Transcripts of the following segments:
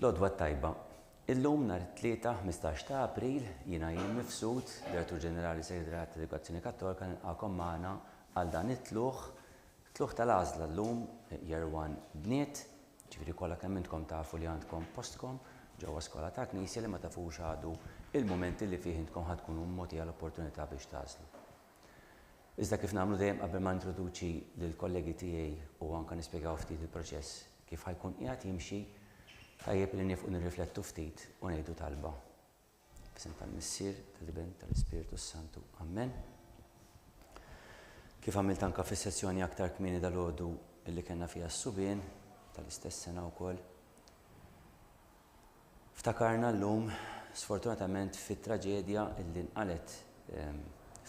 Lodwa tajba. Illum nhar it-tlieta 15 ta' April jiena jien Mifsud, Direttur Ġenerali Segretarjat Edukazzjoni Kattolika nilqakom magħna għal dan it-tluħ tal-għażla llum Year 1 bniet, ġifieri kollha kemm intkom tafu li għandkom postkom ġewwa skola ta' Knisja li ma tafux għadu il-mument li fih intkom ħad tkunu mmogħtija l-opportunità biex tagħżlu. Iżda kif nagħmlu dejjem qabel ma introduċi lill-kollegi tiegħi u anke nispjegaw ftit il-proċess kif ħajkun qiegħed jimxi, tajjeb li nifqu nirriflettu ftit u ngħidu talba. B'isem tal-Missier, tal-Ibn, tal-Ispiritu Santu. Amen. Kif għamilt anke fis-sessjoni aktar kmieni dalgħodu illi kellna fiha s-subien tal-istess sena wkoll. Ftakarna llum sfortunatament fit-traġedja illi nqalet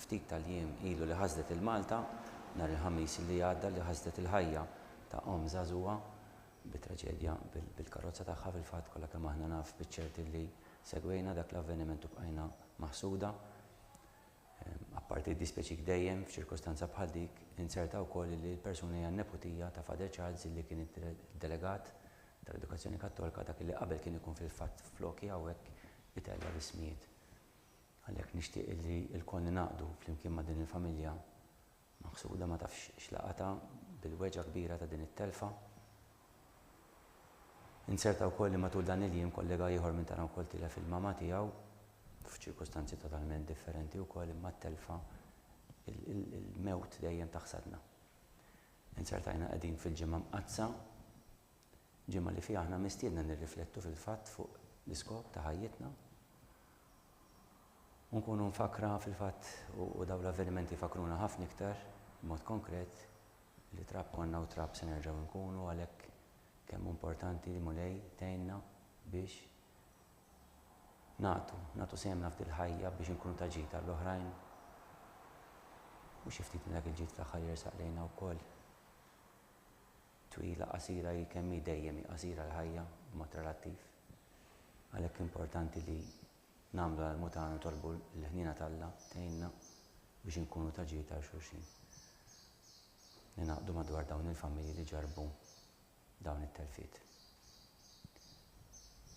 ftit tal-jiem ilu li ħasdet il-Malta nhar il-ħamis li għadda li ħasdet il-ħajja ta' żagħżugħa bit-traġedja bil-karozza tagħha fil-fatt kollha kemm aħna naf biċ-ċerti li segwejna dak l-avveniment u bqajna maħsuda. Apparti dispjaċik dejjem f'ċirkostanza bħal dik inserta wkoll li l-persuna hija nepotija ta' Father Charles li kien id-delegat tal-Edukazzjoni Kattolika dak li qabel kien ikun fil-fatt floki hawnhekk itella l-ismijiet. Għalhekk nixtieq li l-konni naqdu flimkien ma' din il-familja maħsuda ma tafx x'laqata bil-weġa kbira ta' din it-telfa. Inserta wkoll li matul dan il-jiem kollega ieħor minn tagħna wkoll tilef il-mama tiegħu f'ċirkostanzi totalment differenti wkoll imma t-telfa il-mewt dejjem taħsadna. Insertajna qegħdin fil-ġimgħa mqazza, ġimgħa li fiha aħna mistiedna nirriflettu fil-fatt fuq l-iskop ta' ħajjitna. Nkunu nfakra fil-fatt u dawn l-avvenimenti fakruna ħafna iktar b'mod konkret li trab konna u trab se nerġgħu nkunu għalhekk kemm importanti li mulej tgħinna biex nagħtu semna f'dil ħajja biex inkunu ta' ġid għall-oħrajn. U xi ftit minn dak il-ġid fl-aħħar jersaq lejna wkoll. Twila qasira hi kemm hi dejjem hi qasira l-ħajja b'mod relattiv. Għalhekk importanti li nagħmlu għall-mutana nitolbu l-ħnina tagħlla tgħinna biex inkunu ta' ġid għal xulxin. Ninaqdu madwar dawn il-familji li ġarbu dawn it-telfiet.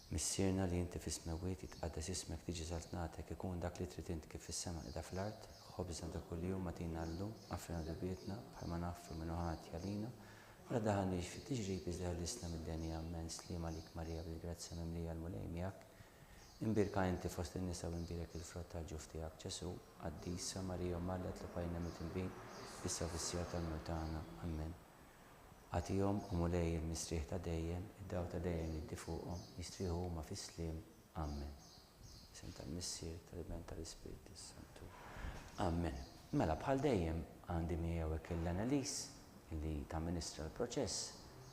Missierna li inti fis-smewwiet jitqaddes ismek tiġi żaltnatek ikun dak li trid int kif fis-sema qiegħda fl-art, ħobżna ta' kuljum magħtina llum, għafrina dubietna bħalma naffru minn ħadd jalina, wara daħalniex fit-tiġrib iżda ħellisna mid-denja ammen slima lik Marija bil-grazzja mimlija l-mulej miegħek. Imbirka inti fost in-nisa u imbirek il-frott tal-ġuf tiegħek Ġesu, qaddisa Marija mallet li bajna mit-tinbin, issa fis-sija tal-multana. Amen. Għatihom u mulej il-mistrieħ ta' dejjem, id-daw ta' dejjem jiddi fuqhom, jistrieħu huma fis-sliem. Amen. Isem tal-Missier, tal-Ibn, tal-Ispiritu Santu. Amen. Mela bħal dejjem għandi miegħu hekk l-Annelies li tamministra l-proċess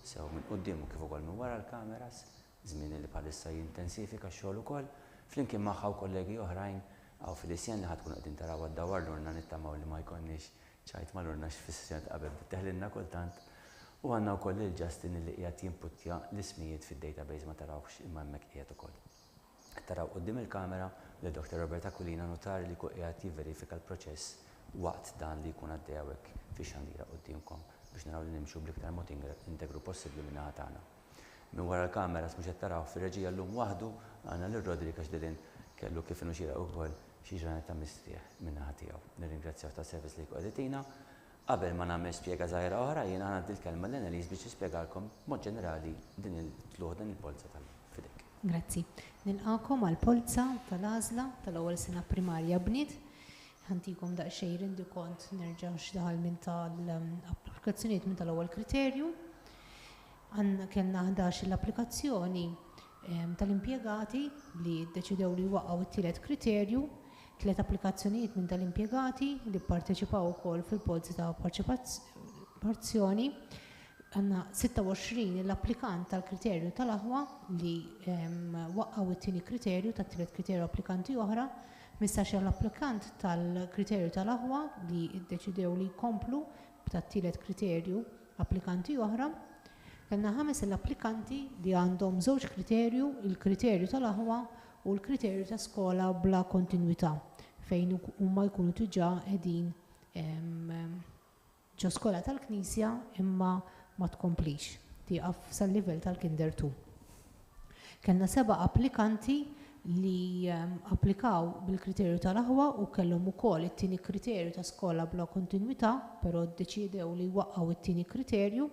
sew minn quddiem u kif ukoll minn wara l-kameras, żmien li bħalissa jintensifika x-xogħol ukoll, flimkien magħha u kollegi oħrajn għaw fil-isjan li ħadkun qegħdin taraw għaddawar lurna nittamaw li ma jkollniex ċajt ma lurna fis-sessjoni qabel bitteħlilna kultant. U għandna wkoll il-Justin li qiegħed jinputtja l-ismijiet fid-database ma tarawx imma hemmhekk qiegħed ukoll. Taraw quddiem il-kamera li Dr. Roberta Aquilina notari li qiegħed jivverifika l-proċess waqt dan li jkun għaddej hawnhekk fix-xandira qudiemkom biex naraw li nimxu bl-iktar mod integru possibbli minn naħa tagħna. Minn wara l-kameras mhux qed taraw fir-reġija llum waħdu għandna lil Rodrik għax dilin kellu kif inhu xieraq ukoll xi ġranet ta' mistrieħ minn naħa tiegħu. Nirringrazzjaw tas-servizz li qiegħed qabel ma nagħmel spjega żgħira oħra jiena ngħaddi l-kelma l-Annelies biex nispjegalkom mod ġenerali din il-tluħ din il-polza tal-fidek. Grazzi. Nilqakom għall-polza tal-għażla tal-ewwel sena primarja bniet. Ħantikom daqsxejn rendi kont nerġa' x'daħal minn tal-applikazzjonijiet minn tal-ewwel kriterju. Kellna 11 l-applikazzjoni tal-impjegati li ddeċidew li waqgħu t-tielet kriterju. 3 applikazzjonijiet minn tal-impjegati li pparteċipaw ukoll fil-polzi ta' parteċipazzjoni. Għandna 26 l-applikant tal-kriterju tal-aħwa li waqqgħu it-tieni kriterju tat-tielet kriterju applikanti oħra, 15 l-applikant tal-kriterju tal-aħwa li ddeċidew li jkomplu tat-tielet kriterju applikanti oħra. Kellna 5 l-applikanti li għandhom żewġ kriterju, il-kriterju tal-aħwa u l-kriterju ta' skola bla kontinwità fejn huma jkunu diġà qegħdin ġo skola tal-Knisja imma ma tkomplix tieqaf sal-livell tal-Kinder 2. Kellna 7 applikanti li applikaw bil-kriterju tal-aħwa u kellhom ukoll it-tieni kriterju ta' skola bla kontinwità, però ddeċidew li waqgħu it-tieni kriterju.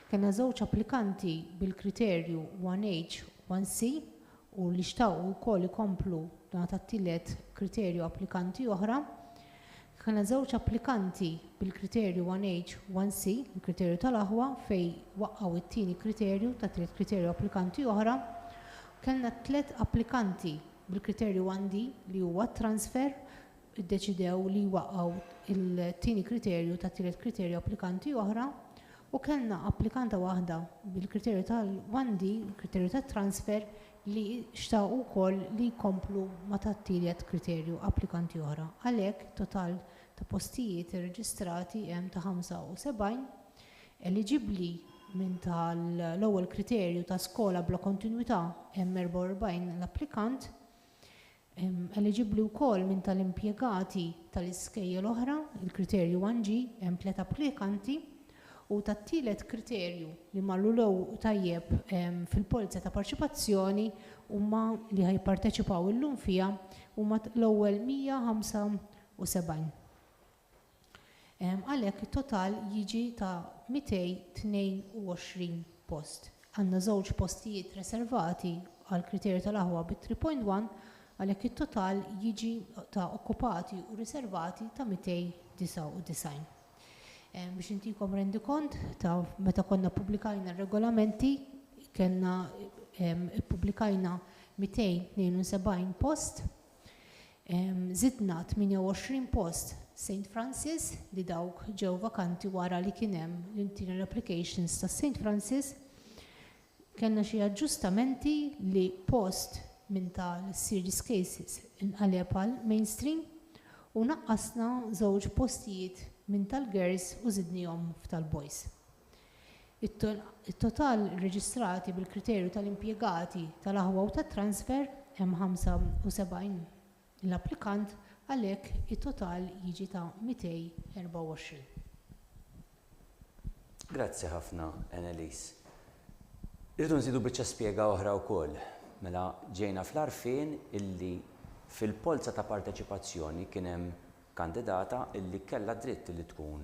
Kellna żewġ applikanti bil-kriterju 1H, 1C u li xtaqgħu wkoll ikomplu dan tat-tielet kriterju applikanti oħra. Kellna żewġ applikanti bil-kriterju 1H, 1C, il-kriterju tal-aħwa fej waqgħu it-tieni kriterju ta' tliet kriterju applikanti oħra. Kellna 3 applikanti bil-kriterju 1D li huwa transfer, iddeċidew li waqgħu il-tieni kriterju ta' tielet kriterju applikanti oħra, u kellna applikanta waħda bil-kriterju tal-1D, il-kriterju tat transfer li xtaqgħu wkoll li jkomplu ma tat-tielet kriterju applikanti oħra. Għalhekk total ta' postijiet irreġistrati hemm ta' 75, eligibbli minn tal-ewwel kriterju ta' skola bla kontinwità hemm 44 l-applikant, eligibbli wkoll minn tal-impjegati tal-iskejjel oħra, il-kriterju 1G hemm 3 applikanti, u tat-tielet kriterju li marru lew tajjeb fil-polza ta' parċipazzjoni huma li ħajparteċipaw illum fiha huma l-ewwel 175. Għalhekk it-total jiġi ta' 222 post. Għandna żewġ postijiet reservati għall kriterju tal-aħwa bit-3.1, għalhekk it-total jiġi ta' okkupati u riservati ta' 299. Biex intikom rendikont ta' meta konna pubblikajna r-regolamenti, kellna pubblikajna 272 post, zidna 28 post St. Francis li dawk ġew vakanti wara li kien hemm l-internal applications ta' St. Francis. Kellna xi aġġustamenti li post minn tal-serious cases inqaleb għal mainstream u naqqasna żewġ postijiet minn tal-girls u żidnihom f'tal-boys. It-total reġistrati bil-kriterju tal-impjegati tal-aħwa u tat-transfer hemm 75 l-applikant, għalhekk it-total jiġi ta' 224. Grazzi ħafna, Annelise. Irridu nżidu biċċa spjega oħra wkoll. Mela ġejna fl-arfin illi fil-polza ta' parteċipazzjoni kien hemm kandidata illi kellha dritt li tkun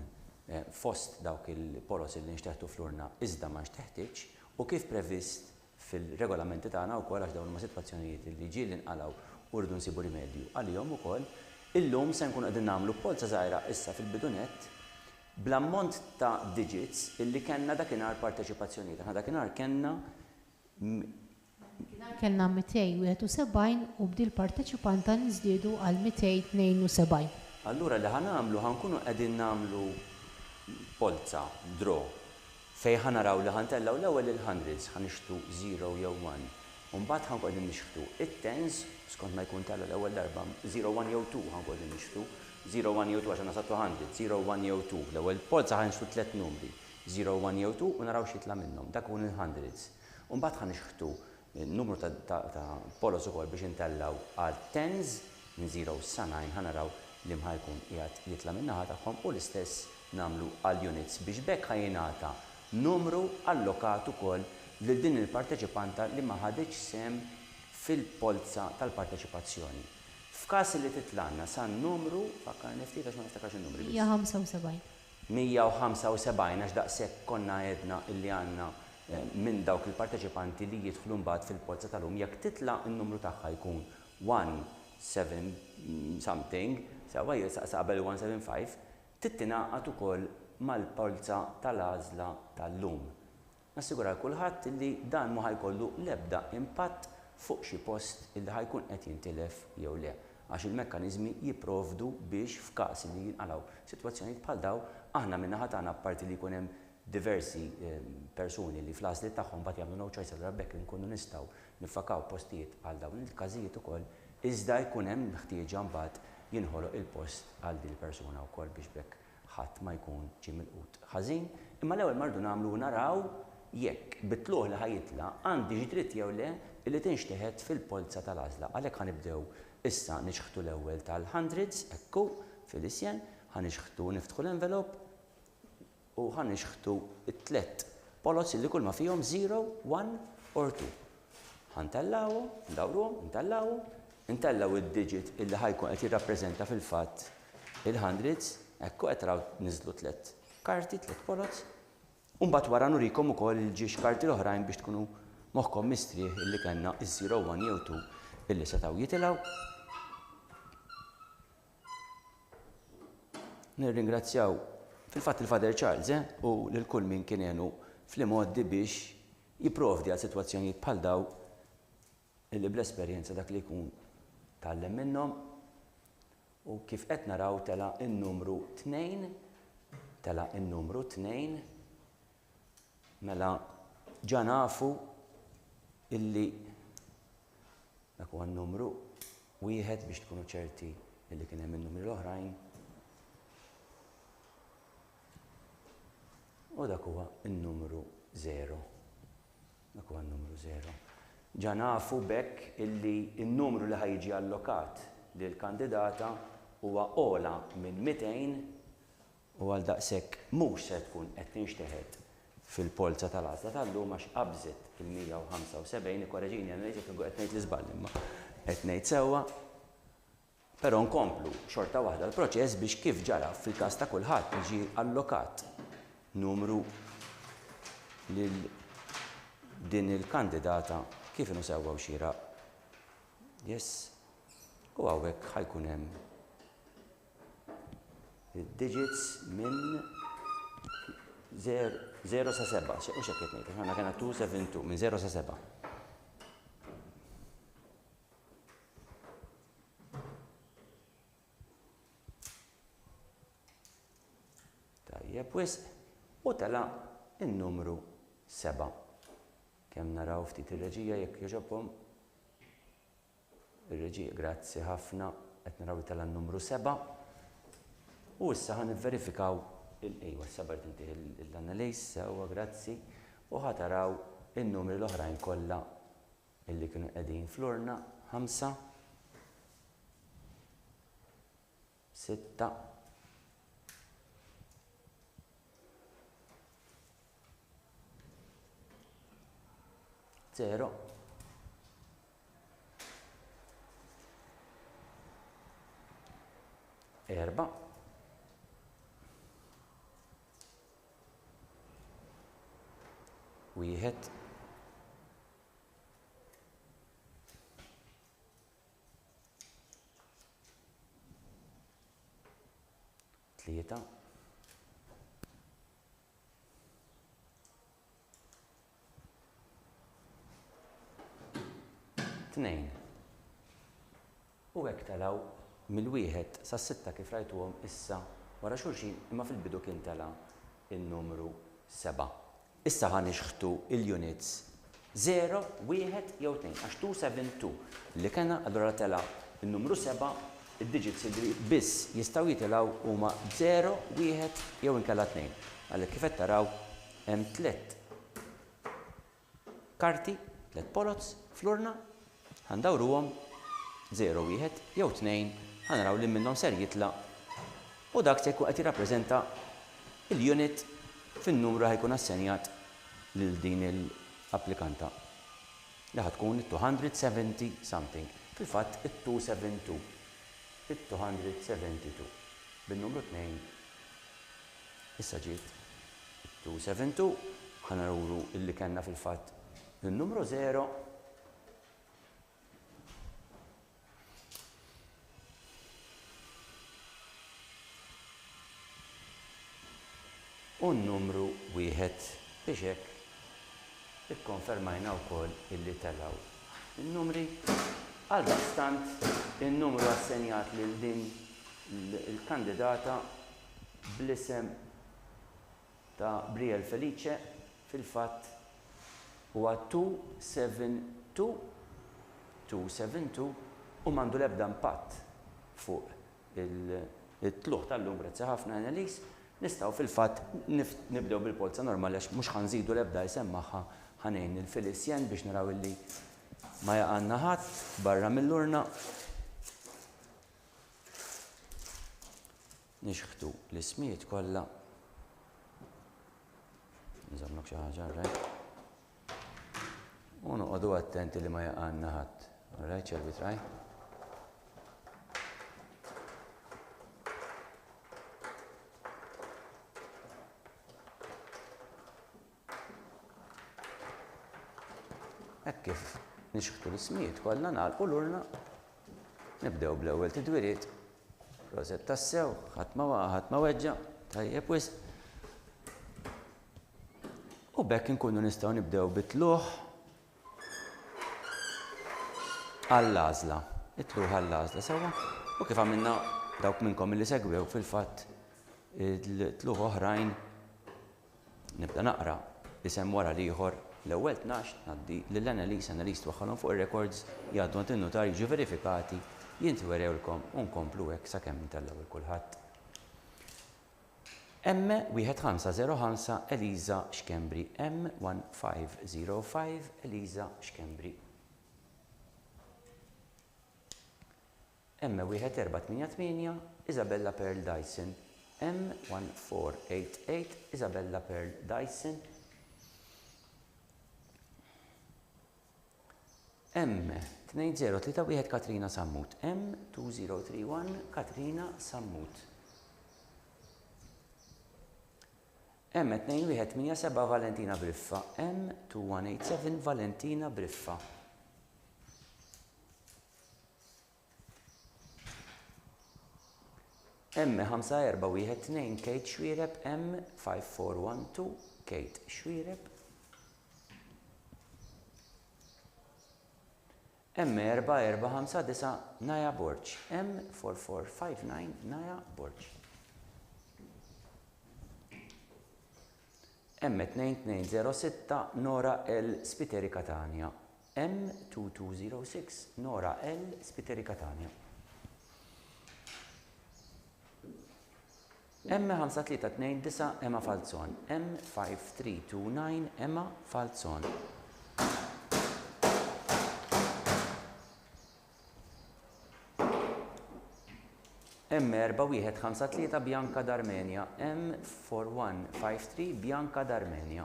fost dawk il-polos illi nxteħtu fl-urna iżda ma nxteħtitx u kif previst fil-regolamenti tagħna wkoll għax dawn huma sitwazzjonijiet illi ġieli nqalgħu u rridu nsibu rimedju għalihom ukoll. Illum se nkunu qegħdin nagħmlu polza żgħira issa fil-bidunet bl-ammont ta' digits illi kellna dakinhar parteċipazzjonijiet. Aħna dakinhar kellna 271 u bdil parteċipanta nżdiedu għal 272. Allura li ħanamlu ħankunu qegħdin nagħmlu polza draw fejn ħanaraw li ħantellaw l-ewwel il-hundreds ħanixtu 0 jew 1. U mbagħad ħankun qegħdin nixħtu it-tens skont ma jkun tella l-ewwel darba 0, 1 jew 2 ħankun qegħdin nixħtu 0, 1 jew 2 għax nasabtu 100, 0, 1 jew 2. L-ewwel polza ħanixtu 3 numri 0, 1 jew 2 u naraw x'jitla minnhom. Dak huma il-hundreds. U mbagħad ħanixħtu n-numru ta' polos ukoll biex intellaw għal tens minn 0 sa 9 ħanaraw li ħajkun qiegħed jitla min-naħa tagħhom u l-istess nagħmlu għal units biex bekk ħajjingħata numru allokat ukoll lil din il-parteċipanta li ma ħadetx sem fil-polza tal-parteċipazzjoni. F'każ li titlanna sa numru, fakkarni ftit għax ma niftakarx in-numri. 175. 175 għax daqshekk konna għedna illi għandna minn dawk il-parteċipanti li jidħlu mbagħad fil-polza tal-lum jekk titla' in-numru tagħha jkun 17 something, sawa qabel 175, tittingħaqad ukoll mal-polza tal-għażla tal-lum. Nassigura kulħadd li dan ma ħajkollu l-ebda impatt fuq xi post illi ħajkun qed jintilef jew le, għax il-mekkaniżmi jipprovdu biex f'każ li jinqalgħu sitwazzjonijiet bħal daw aħna min-naħa tagħna apparti li jkun hemm diversi persuni li fl-għażliet tagħhom bad jagħmlu no choice allura bekk inkunu nistgħu nifakaw postijiet għal dawn il-każijiet ukoll iżda jkun hemm ħtieġa mbagħad jinħoloq il-post għal din il-persuna wkoll biex bekk ħadd ma jkun ġie milqut ħażin. Imma l-ewwel mardu nagħmlu naraw jekk bitluħ li ħajitla għandi dritt jew le illi tinxteħed fil-polza tal-għażla. Għalhekk ħanibdew issa nixħtu l-ewwel tal-hundreds ekku fil-isjen, ħanixħtu niftħu l-envelope u ħanixħtu it-tlet polos illi kull ma fihom 0, 1 or 2. ħantellawu, ndawruhom, intellaw id-digit illi ħajkun qed jirrappreżenta fil-fatt il-hundreds, ekku qed raw niżlu 3 karti, 3 polots. U mbagħad wara nurikom ukoll il-ġiex karti l-oħrajn biex tkunu moħħkom mistrieħ illi kellna is-0, 1 jew 2 illi setgħu jitilgħu. Nirringrazzjaw fil-fatt il-Father Charles u lil kull min kien għenu fl-imoddi biex jipprovdi għal sitwazzjonijiet bħal daw illi bl-esperjenza dak li jkun tgħallem minnhom. U kif qed naraw tela n-numru 2, mela ġa nafu illi dak huwa n-numru 1 biex tkunu ċerti illi kien hemm in-numri l-oħrajn. U dak huwa n-numru 0. Dak huwa n-numru 0. Ġa nafu bekk illi n-numru li ħajġi allokat lill-kandidata huwa ola minn 200 u għal daqshekk mhux se tkun qed tinxteħed fil-polza tal-għażla tal-lum għax qabżet il-175 ikkoreġini għal ngħid qed ngħid l-iżball imma qed ngħid sewwa. Però nkomplu xorta waħda l-proċess biex kif ġara fil-każ ta' kulħadd jiġi allokat numru lil din il-kandidata kif inhu sewwa u xieraq. Yes. U hawnhekk ħajkun hemm digits minn 0 sa 7, u xekket ngħid, aħna kena 272 minn 0 sa 7. Tajjeb wisq u tela n-numru 7. Kemm naraw ftit ir-reġija jekk jogħġobhom. Ir-reġija, grazzi ħafna, qed naraw tela n-numru 7. U issa ħan verifikaw s-sabar tintih l-analyz, sewwa grazzi, u ħataraw in-numri l-oħrajn kollha illi kienu qegħdin flurna 5, 6, 0, 4, 1, 3, 2. U hekk telaw mill-1 sas-6 kif rajtuhom issa wara xulxin imma fil-bidu kien tela in-numru 7. Issa ħa nixħtu il-units 0, 1 jew 2 għax 272 li kellna allura tela in-numru 7 id-digits li biss jistgħu jitilgħu huma 0, 1 jew inkella 2. Għalhekk kif qed taraw hemm 3 karti, 3 polots flurna ħandawruhom 0, 1 jew 2 ħanaraw li minnhom ser jitlaq u dak se jkun qed jirrappreżenta il-unit fin-numru ħajkun assenjat lil din l-applikanta li ħatkun 270 something. Fil-fatt it-272. It-272 bin-numru 2 issa ġiet 272 ħanarawru illi kellna fil-fatt il-numru 0 u n-numru 1 biex hekk ikkonfermajna wkoll illi telaw in-numri għal daqstant in-numru assenjat lil din il-kandidata bl-isem ta' Brielle Felice fil-fatt huwa 272 u m'għandu l-ebda impatt fuq it-tluħ tal-lum grazzi ħafna Annelies. Nistgħu fil-fatt nibdew bil-polza normali għax mhux ħanżidu l-ebda isem magħha ħanejn il-Felicien biex naraw illi ma jaqanna ħadd barra mill-urna. Nixħtu l-ismijiet kollha. Nżammlok xi ħaġa rajt. U noqogħdu attenti li ma jaqgħanna ħadd. All right, shall we try? Hekk kif nixħtu l-ismijiet kollha nagħlqu lurna. Nibdew bl-ewwel tidwiriet. Proset tassew, ħadd ma weġġa', tajjeb wisq. U bekk inkunu nistgħu nibdew bitluħ għall-għażla. It-tluħ għall-għażla sewwa. U kif għamilna dawk minnkom li segwew fil-fatt il-tluħ oħrajn nibda naqra isem wara l-ieħor. L-ewwel 12 ngħaddi lill-analyst waħħalhom fuq ir-records jgħaddu għand in-notar jiġu verifikati jintwerewlkom u nkomplu hekk sakemm intellaw il kulħadd. M1505 Eliza Xkembri. M1505 Eliza Xkembri. M1488 Isabella Pearl Dyson. M1488 Isabella Pearl Dyson. M2031 Katrina Sammut. M2031 Katrina Sammut. M2187 Valentina Briffa. M2187 Valentina Briffa. M5412 Kate Xwiereb. M5412 Kate Xwiereb. M4459 Naja Borċ. M4459 Naja Borċ. M2206 Nora L. Spiteri Catania. M2206 Nora L. Spiteri Catania. M5329 Emma Falzon. M5329 Emma Falzon. M4153 Bianca d'Armenia. M4153 Bianca d'Armenia.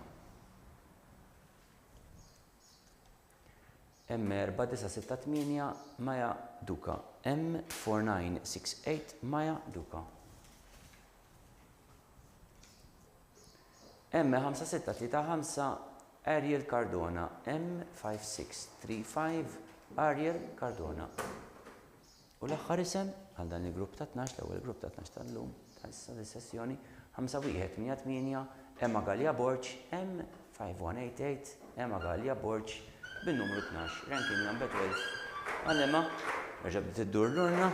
M4968 Maja Duka. M4968 Maja Duka. M5635 Ariel Cardona. M5635 Ariel Cardona. U l-aħħar isem għal dan il-grupp ta' 12, l-ewwel grupp ta' 12 tal-lum, ta' issa dis-sessjoni, 5188 Emma Gallia Borċ, M5188 Emma Gallia Borċ bin-numru 12, ranking number 12. Għal-Emma, reġa' bdiet iddur lurna,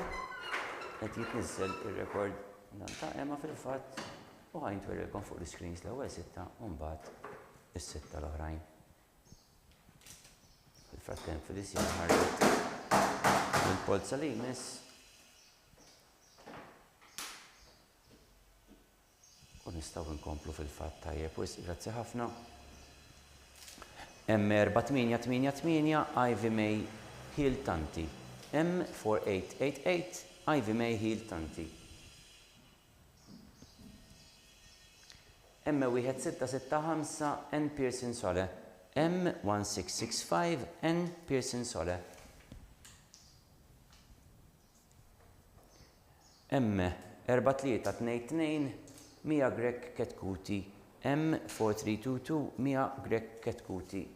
qed jitniżżel ir-rekord dan ta' Emma fil-fatt u ħajntwerrilkom fuq l-screens l-ewwel sitta u mbagħad is-sitta l-oħrajn. Fil-frattemp Felicia ħarġet il-polza li jmiss u nistgħu nkomplu fil-fatt tajjeb wisq, grazzi ħafna. M4888 Ivy May Hill-Tanti. M4888 Ivy May Hill-Tanti. M1665 N Pearson Sole. M1665 N Pearson Sole. M4322 Mia Grek Ketkuti. M4322 Mia Grek Ketkuti.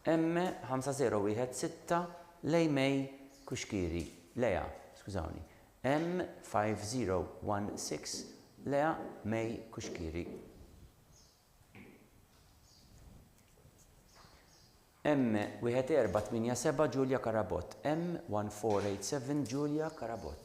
M5016 Lej May Kuxkiri. Lea, skużawni. M5016 Lea May Kuxkiri. M1487 Giulia Karabot. M1487 Giulia Karabot.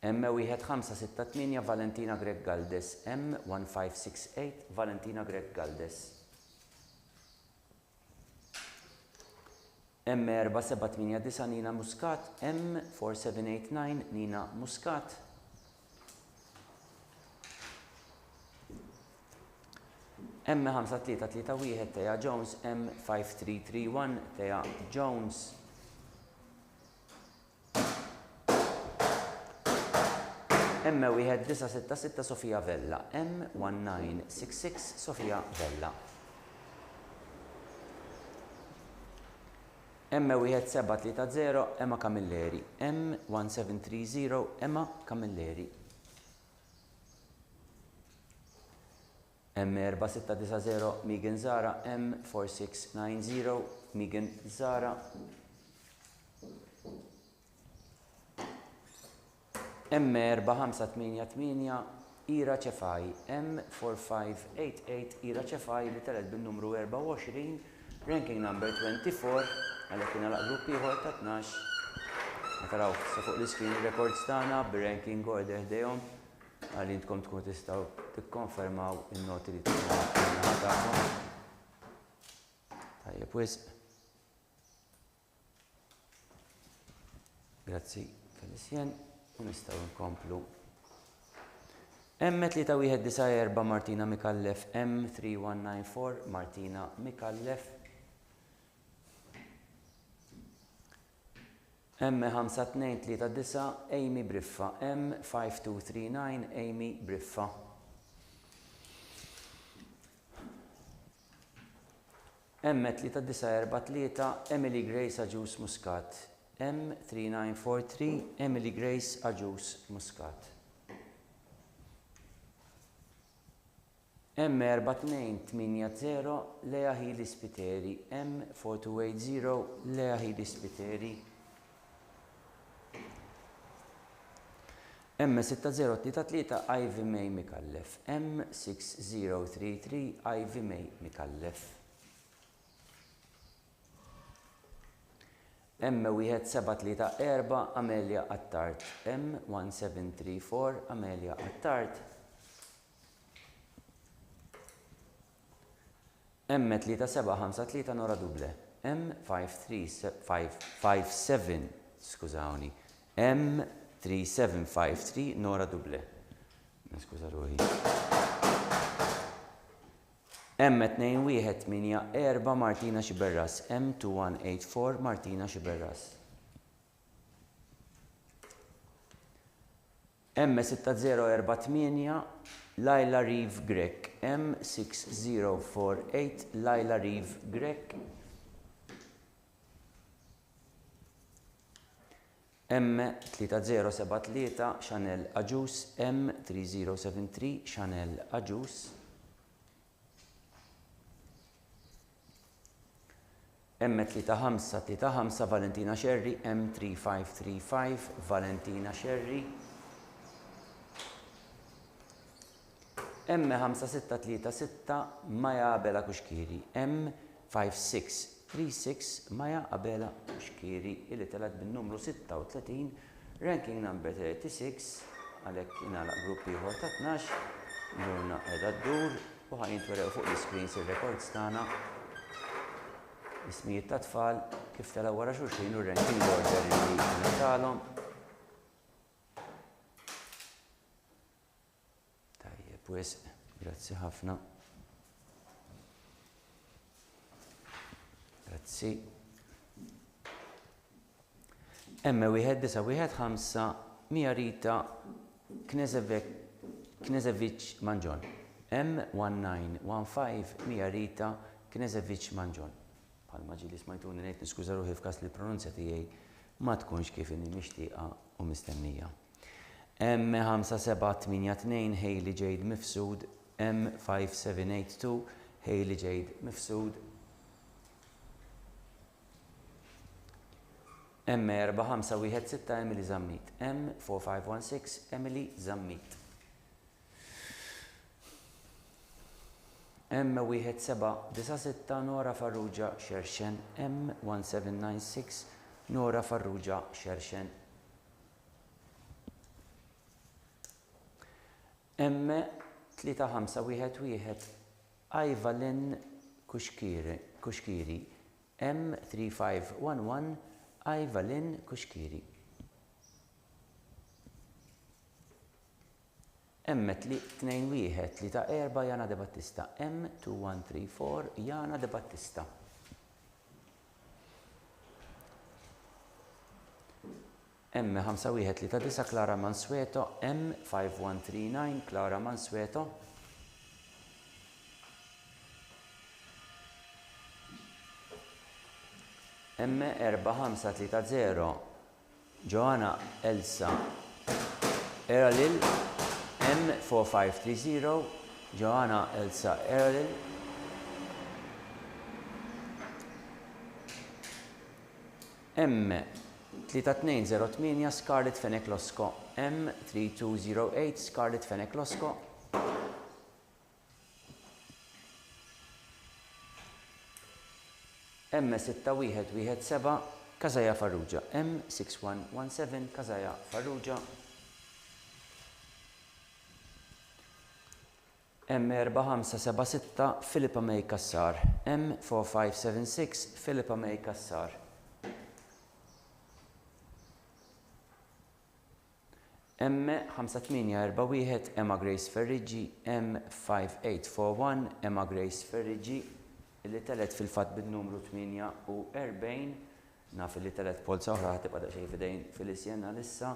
M1568 Valentina Grek Galdes. M1568 Valentina Grek Galdes. M4789 Nina Muscat. M4789 Nina Muscat. M5331 Teja Jones. M5331 Teja M1966 Sofia Vella, M1966 Sofia Vella. M1730 Emma Camilleri, M1730 Emma Camilleri. M4690 Megan Zara, M4690 Megan Zara. M4588 Ira Ċefaj, M4588 Ira Ċefaj li telet bin-numru 24, ranking number 24, għalhekk ingħalaq grupp ieħor ta' 12. Taraw sa fuq l-iskrin records tagħna bir-ranking order ħdejhom għal intkom tkunu tistgħu tikkonfermaw in-noti li tkunu tagħhom. Tajjeb wisq. Grazzi Felicien. U nistgħu nkomplu. M3194 Martina Mikallef, M3194 Martina Mikallef. M5239 Amy Briffa, M5239 Amy Briffa. M3943 Emily Grace Aġus Muscat, M3943 Emily Grace Aġus Muscat. M4280 Lea Hili Spiteri, M4280 Lea Hili Spiteri. M6033 Ivy May Mikallef, M6033 Ivy May Mikallef. M1734 Amelia Attard, M1734 Amelia Attard. M3753 Nora Duble, M57 skużawni, M3753 Nora Duble. Skuża ruħi. M2184 Martina Xiberras, M2184 Martina Xiberras. M6048 Laila Reeve Grek, M6048 Laila Reeve Grek. M3073 Chanel Aġus, M3073 Chanel Aġus. M3535 Valentina Sherry, M3535 Valentina Sherry. M5636 Maja Abela Kuxkiri, M5636 Maja Abela Kuxkiri, illi telet bin-numru 36, ranking number 36, għalhekk ingħalaq grupp ieħor ta' 12, nurna qiegħda ddur u ħajintwerew fuq l-screens ir-records tagħna. Ismijiet ta' tfal kif tela wara xulxin u ranking order li nagħtalhom. Tajjeb wisq, grazzi ħafna. Grazzi. M1915 Mia Rita Knezevich Manġon. M1915 Mia Rita Knezevich Manġon. Bħalma ġieli smajtuni ngħid niskuża ruħi f'każ li l-pronunzja tiegħi ma tkunx kif inni mixtieqa u mistennija. M5782 Hailey Jade Mifsud, M5782 Hailey Jade Mifsud. M4516 Emily Zammit, M4516 Emily Zammit. M1796 Nora Farrugia Xerxen, M1796 Nora Farrugia Xerxen. M3511 Ivalin Kuxkiri, M3511 Ivalin Kuxkiri. M2134 Jana De Battista, M2134 Jana De Battista. M5139 Clara Mansueto, M5139 Clara Mansueto, M4530 Joanna Elsa Erlil, M4530 Joanna Elsa Erlil, M3208 Scarlett Feneklosko, M3208 Scarlett Feneklosko, M6117 Kazaja Farrugia, M6117 Kazaja Farrugia, M4576 Filippa May Kassar, M4576 Filippa May Kassar, M5841 Emma Grace Ferriggi, M5841 Emma Grace Ferriggi, illi telet fil-fatt bil-numru 48, naf illi telet polza oħra ħatibqa' daqsxejn fidejn fil-isjenna lissa,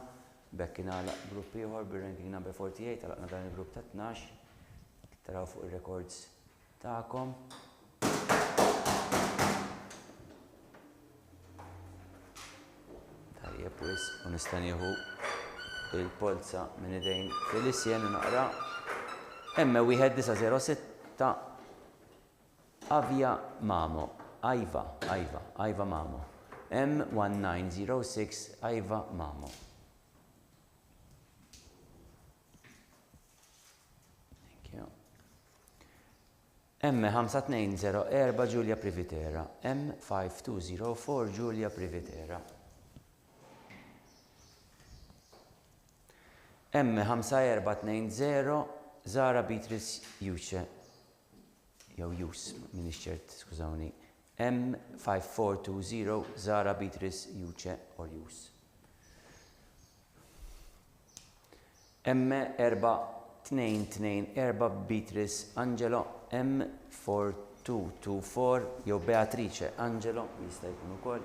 bekk ingħalaq grupp ieħor bir-ranking number 48 għalaqna dan il-grupp ta' 12, taraw fuq ir-records tagħkom. Tajjeb wis u nista' nieħu il-polza minn idejn fil-isjen u naqra. M1906 Avia Mamo, Aiva Mamo. M1906 Aiva Mamo. Thank you. M5204 Giulia Privitera, M5204 Giulia Privitera. M5420 Zara Beatrice Juce. Jew Jus, min ixċert, skużawni. M5420 Zara Beatrice Juce or Jus. M4224 Beatrice Angelo, M4224 jew Beatrice Angelo, jista' jkun ukoll.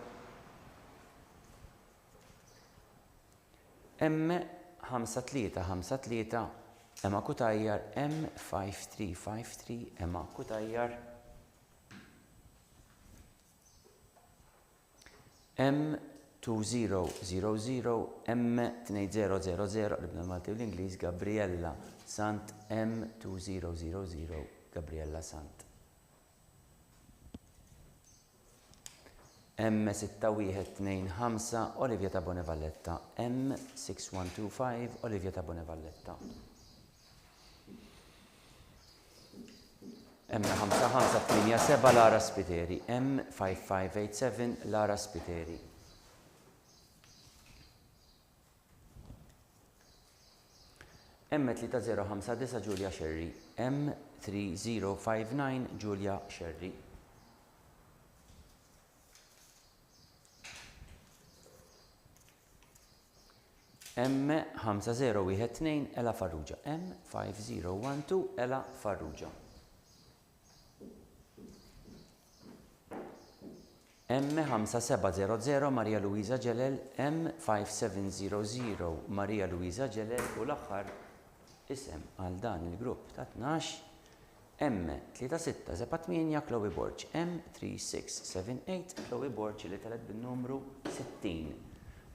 M5353 Emma Kutajjar, M5353 Emma Kutajjar, M2000 M2000 libna Malti u l-Ingliż Gabriella Sant, M2000 Gabriella Sant. M6125 Olivia ta' Bonevalletta, M6125 Olivia ta' Bonevalletta. M5587 Lara Spiteri, M5587 Lara Spiteri. M3059 Giulia Sherry, M3059 Giulia Sherry. M5012 Ella Farrugia, M5012 Ella Farrugia. M5700 Maria Luisa Ġelel, M5700 Maria Luisa Ġelel u l-aħħar isem għal dan il-grupp ta' 12 M3678 Chloe Borch, M3678 Chloe Borch li telet bin-numru 60.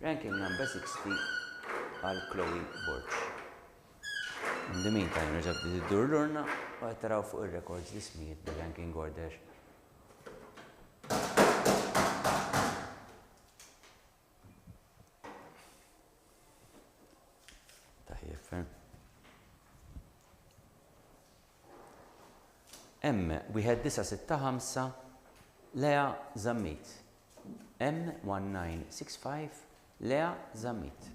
Ranking number 60 għal Chloe Borch. In the meantime, nerġab id-dur l-urna u għattaraw fuq il-records li smijiet bil-ranking order. M1965 Lea Zammit, M1965 Lea Zammit.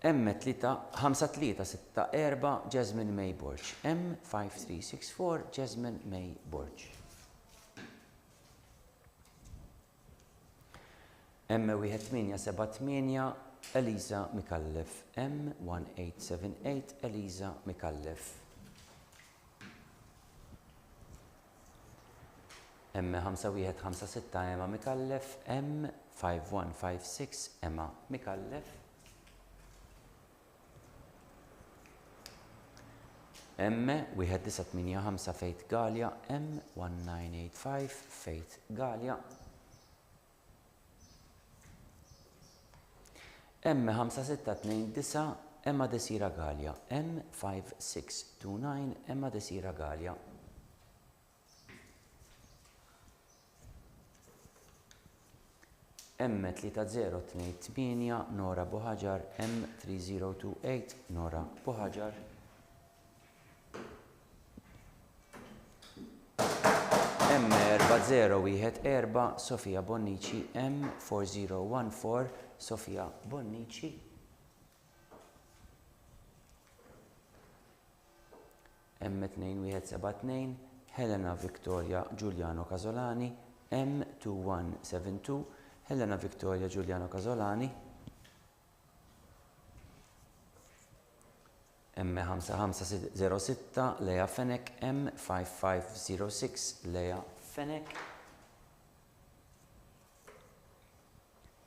M5364 Jasmine May Borch, M5364 Jasmine May Borch. M1878 Eliza Mikallef, M1878 Eliza Mikallef. M5156 Emma Mikallef, M5156 Emma Mikallef, M1985 Faith Gallia, M1985 Faith Gallia, M5629 Emma Desira Gallia, M5629 Emma Desira Gallia, M3028 Nora Buhajar, M3028 Nora Buhajar, M4014 Sofia Bonnici, M4014 Sofia Bonnici, M2172 Helena Victoria Giuliano Casolani, M2172 Helena Victoria Giuliano Casolani, M5506 Lea Fenek, M5506 Lea Fenek,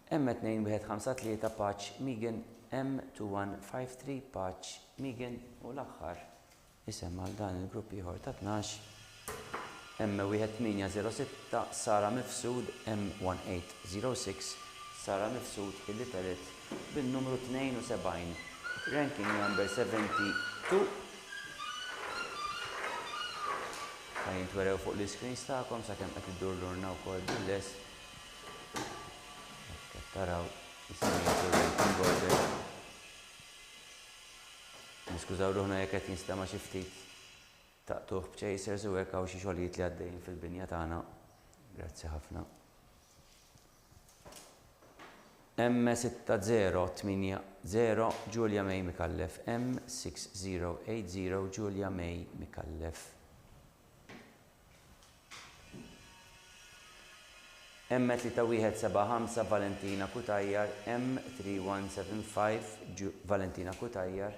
M2153 Patch Megan, M2153 Patch Megan u l-aħħar isem għal dan il-grupp ieħor ta' 12 M1806 Sara Mifsud, M1806 Sara Mifsud illi telet bin-numru 72, ranking number 72. Għajn twerew fuq l-screens ta'kom sakemm qed iddur lurna wkoll bil-les. Taraw is-sejtu ranking order. Niskużaw ruħna jekk qed jinstema' xi ftit taqtuh b'chasers u hekk hawn xi xogħlijiet li għaddejjin fil-binja tagħna. Grazzi ħafna. M6080 Giulia May Mikallef, M6080 Giulia May Mikallef. M3175 Valentina Kutajjar, M3175 Valentina Kutajjar.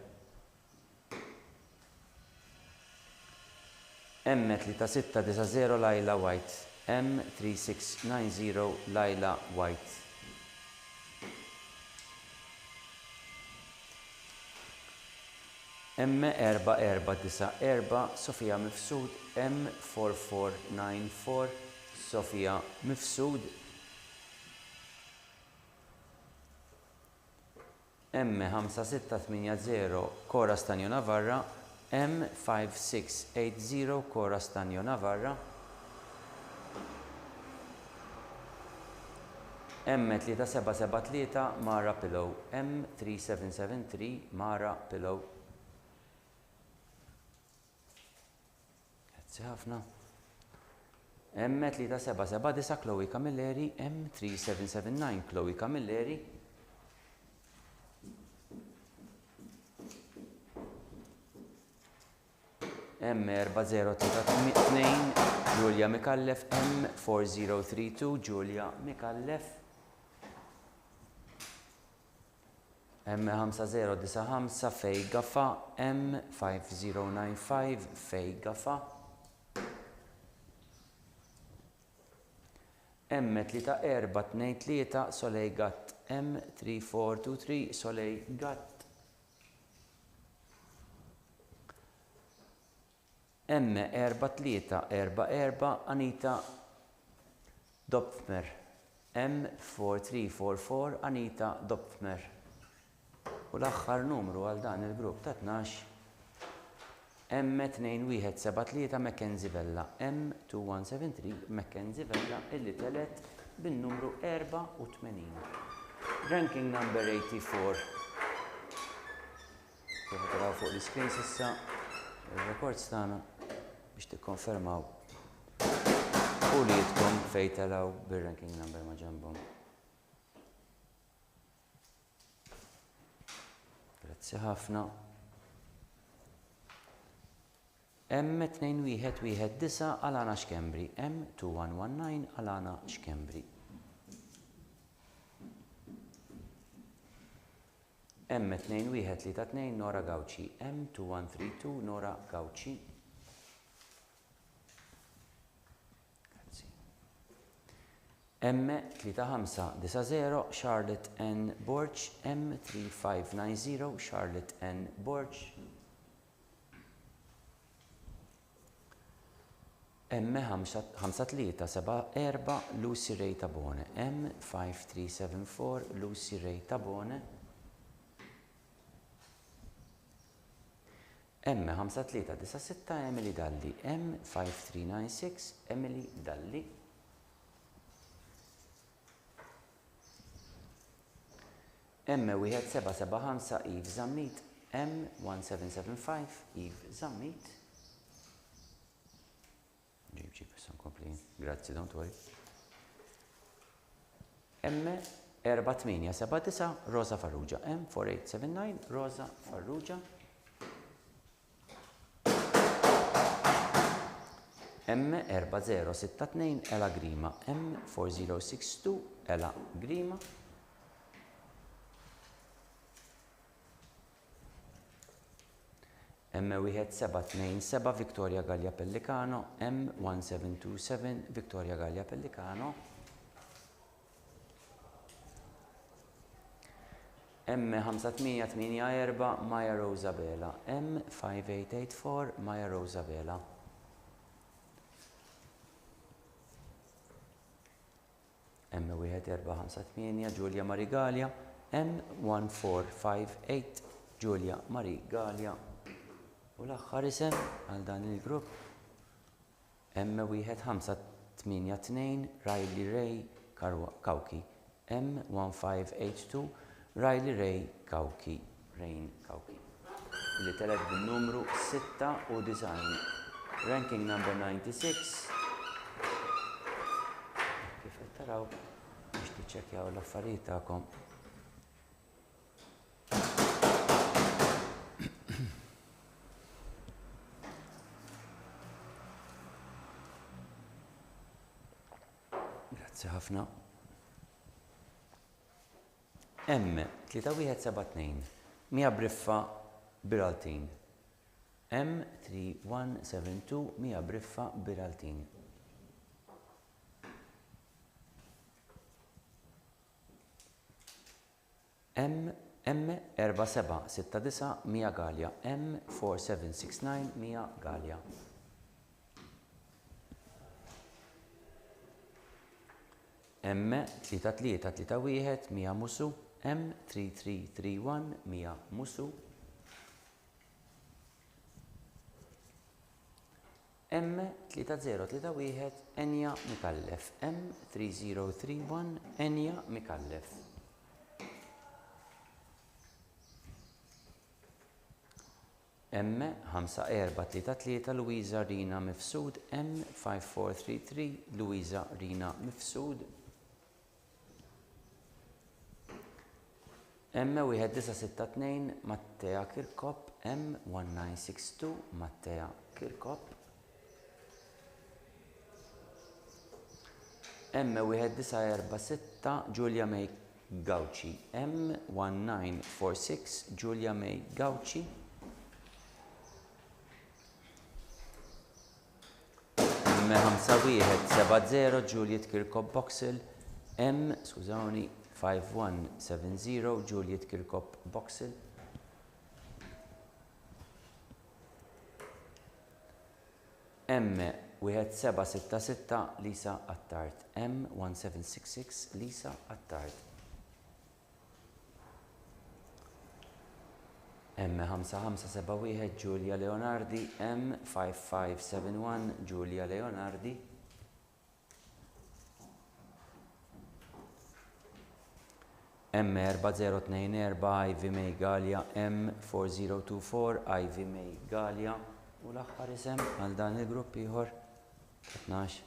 M3690 Laila White, M3690 Laila White. M4494 Sofia Mifsud, M4494 Sofia Mifsud. M5680 Cora Stanjo Navarra, M5680 Cora Stanjo Navarra. M3773 Mara Pillow, M3773 Mara Pillow. Grazzi ħafna. M3779 Chloe Camilleri, M3779 Chloe Camilleri. M4032 Giulia Mikallef, M4032 Giulia Mikallef. M5095 Fej Gaffa, M5095 Fej Gaffa. M3423 Solej Gatt, M3423 Solej Gatt. M4344 Anita Dopfmer, M4344 Anita Dopfmer. U l-aħħar numru għal dan il-grupp ta' 12 M2173 Mackenzie Vella, M2173 Mackenzie Vella illi telet bin-numru 84. Ranking number 84. Kif taraw fuq l-screen issa il-records tagħna biex tikkonfermaw u li jitkom fejn taraw bir-ranking number ma' ġambhom. Grazzi ħafna. M2119 Alana Xkembri, M2119 Alana Xkembri. M2132 Nora Gawci, M2132 Nora Gawci. Grazie. M3590 Charlotte N. Borch, M3590 Charlotte N. Borch, M5374 Lucy Ray Tabone, M5374 Lucy Ray Tabone, M5396 Emily Dalli, M5396 Emily Dalli, M1775 Eve Zammit, M1775 Eve Zammit. Grazie, don't worry. M4879 Rosa Farrugia, M4879 Rosa Farrugia, M4062 Ela Grima, M4062 Ela Grima, M1727 Victoria Gallia Pellicano, M1727 Victoria Gallia Pellicano, M5884 Maya Rosa Vela, M5884 Maya Rosa Vela, M1458 Giulia Marigalia, M1458 Giulia Marigalia. U l-aħħar isem għal dan il-grupp M1582 Riley Ray Kawki, M1582 Riley Ray Kawki, Rain Kawki. Li teled bil-numru 96, ranking number 96. Kif qed taraw biex tiċċekkjaw l-affarijiet tagħkom. Grazzi ħafna. M3172 Mija Briffa Biraltin, M3172 Mija Briffa Biraltin, M4769 Mija Galja, M4769 Mija Galja, M3331 Mija Musu, M3331 Mija Musu, M3031 Enja Mikallef, M3031 Enja Mikallef, M5433 Luisa Rina Mifsud, M5433 Luisa Rina Mifsud, M1962 Mattea Kirkop, M1962 Mattea Kirkop, M1946 Giulia May Gauci, M1946 Giulia May Gauci, M5170 Juliet Kirkop Boxel, skużawni 5170 Juliet Kirkop Boxel, M1766 Lisa Attard, M1766 Lisa Attard, M5571 Giulia Leonardi, M5571 Giulia Leonardi, M4024 Ivy May Gallia, M4024 Ivy May Gallia. U l-aħħar isem għal dan il-grupp ieħor 12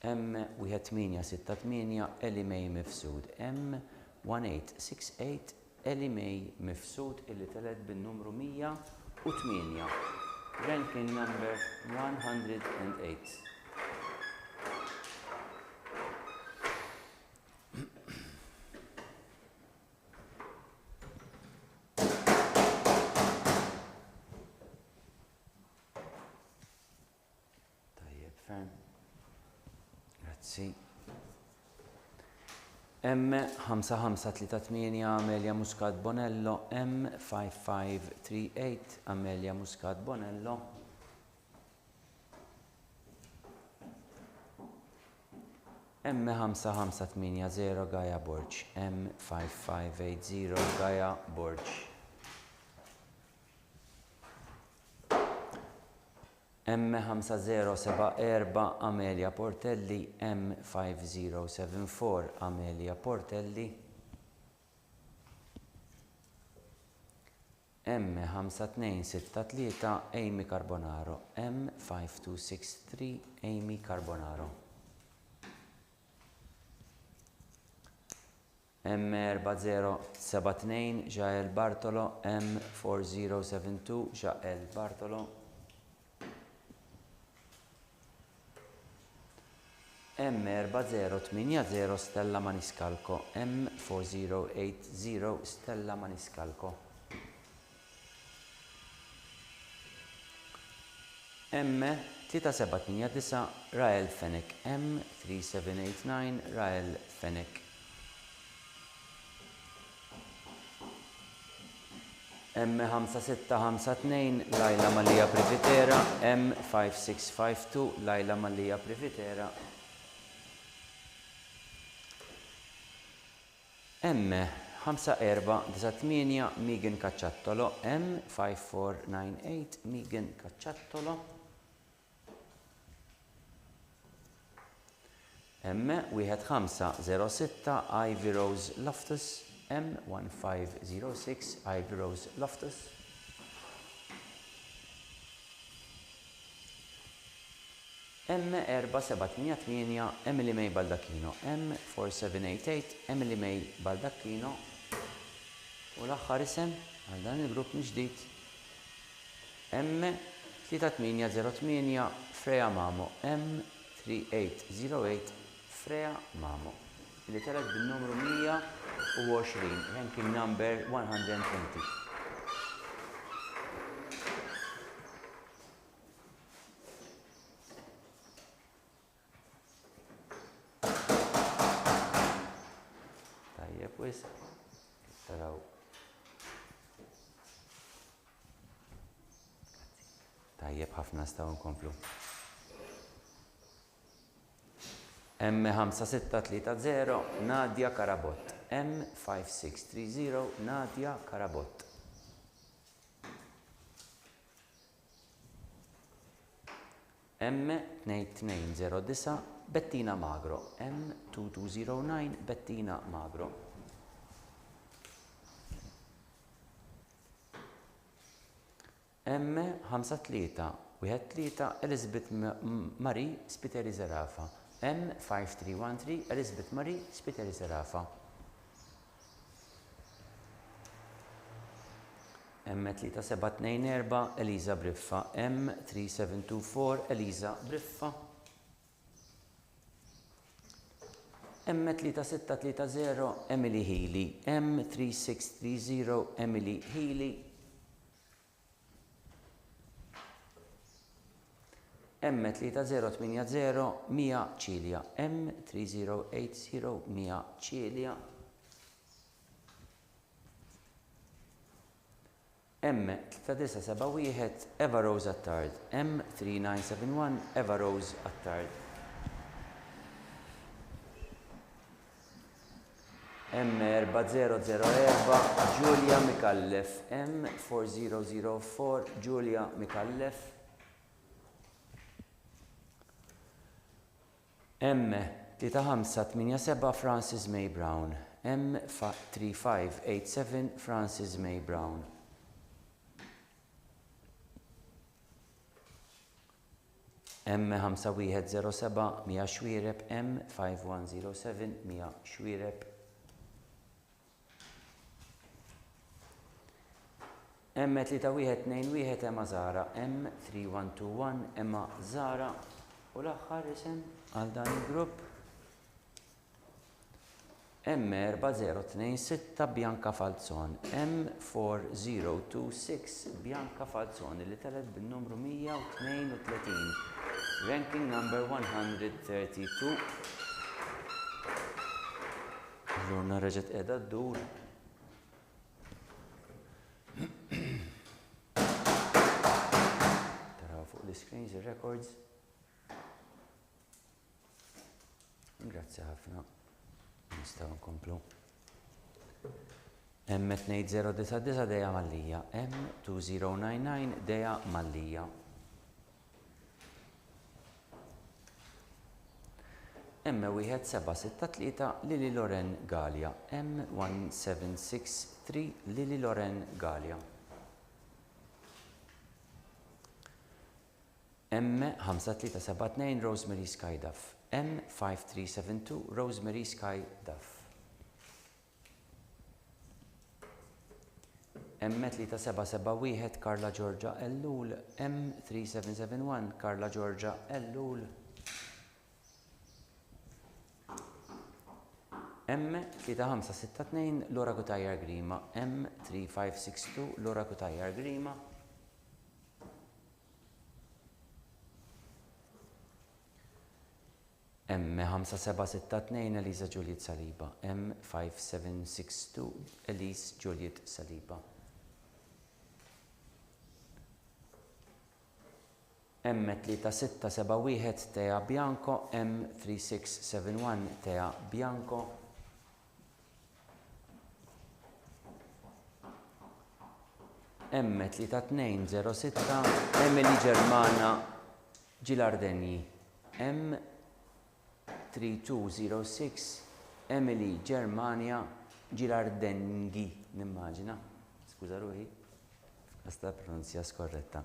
M1868 Ellie May Mifsud, M1868 Ellie May Mifsud illi teled bin-numru 108, ranking number 108. Grazzi. M5538 Amelia Muscat Bonello, M5538 Amelia Muscat Bonello, M5580 Gaia Borg, M5580 Gaia Borg, M5074 Amelia Portelli, M5074 Amelia Portelli, M5263 Amy Carbonaro, M5263 Amy Carbonaro, M4072 Jael Bartolo, M4072 Jael Bartolo, M4080 Stella Maniscalco, M4080 Stella Maniscalco, M3789 Rael Fenech, M3789 Rael Fenech, M5652 Laila Malija Privitera, M5652 Laila Malija Privitera, M5498 Megan Cacciattolo, M5498 Megan Cacciattolo, M1506 Ivy Rose Loftus, M1506 Ivy Rose Loftus, M4788 Emily May Baldacchino, M4788 Emily May Baldacchino, u l-aħħar isem għal dan il-grupp ġdid M3808 Freya Mamo, M3808 Freya Mamo, li telet bil-numru 120, ranking number 120. Tajjeb wis, taraw. Tajjeb ħafna staw nkomplu. M5630 Nadia Karabot, M5630 Nadia Karabot, M2209 Bettina Magro, M2209 Bettina Magro, M5313 Elizabeth Marie Spiteri Zerafa, M5313 Elizabeth Marie Spiteri Zerafa, M3724 Eliza Briffa, M3724 Eliza Briffa, M3630 Emily Healy, M3630 Emily Healy, M3080 Mia Cilia, M3080 Mia Cilia, M3971 Eva Rose Attard, M3971 Eva Rose Attard, M4004 Giulia Mikallef, M4004 Giulia Mikallef, M3587 Francis May Brown, M3587 Francis May Brown, M5107 Mia Xwireb, M5107 Mia Xwireb, M3121 Emma Zara, M3121 Emma Zara, u l-aħħar isem għal dan il-grupp M4026 Bianca Falzon, M4026 Bianca Falzon li telet bil-numru 132, ranking number 132. Lurna reġet qiegħda ddur. Taraw fuq l-screens ir-records. Grazzi ħafna. Nistgħu nkomplu. M2099 dejja Mallija. M2099 dejja Mallija. M1763 Lili Loren Galja. M1763 Lili Loren Galja. M5372 Rosemary Sky Duff. M5372 Rosemary Sky Duff. M3771 Karla Georgia Ellul. M3771 Karla Georgia Ellul. M3562 Laura Kutajar Grima. M3562 Laura Kutajar Grima. M5762 Elisa Juliet Saliba. M5762 Elise Juliet Saliba. M3671 Tea Bianco. M3671 Tea Bianco. M3206 Emily Germana Gilardeni. M3206 Emily Germania Gilardengi. Nimmaġina. Skuża ruħi. Għasta pronunzja skorretta.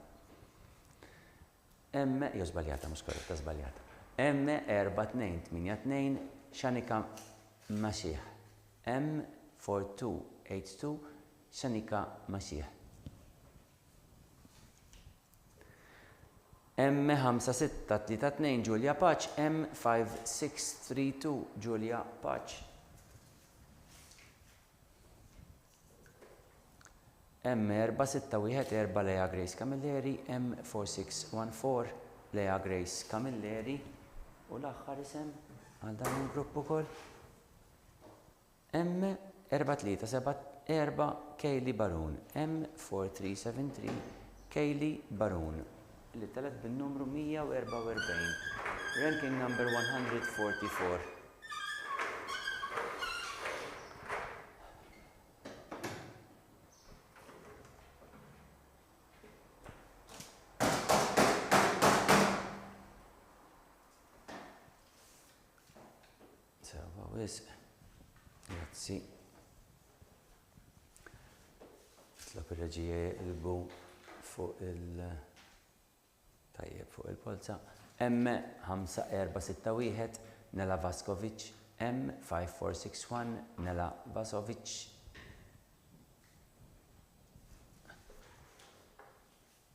Jo żbaljata, mhux korretta, żbaljata. M4282 Shanika Masih. M4282 Shanika Masih. M5632 Julia Paċ. M5632 Julia Paċ. M4614 Lea Grace Camilleri. M4614 Lea Grace Camilleri. U l-aħħar isem għal dan il-grupp ukoll. M4374 Kayli Barun. M4373 Kayli Barun. Li telet bin-numru 144. Ranking number 144. Sewa wisq. Grazzi. Tlob ir-reġija jqilbu fuq Tajjeb fuq il-polza. M5461 Nela Vaskovic. M5461 Nela Vasovic.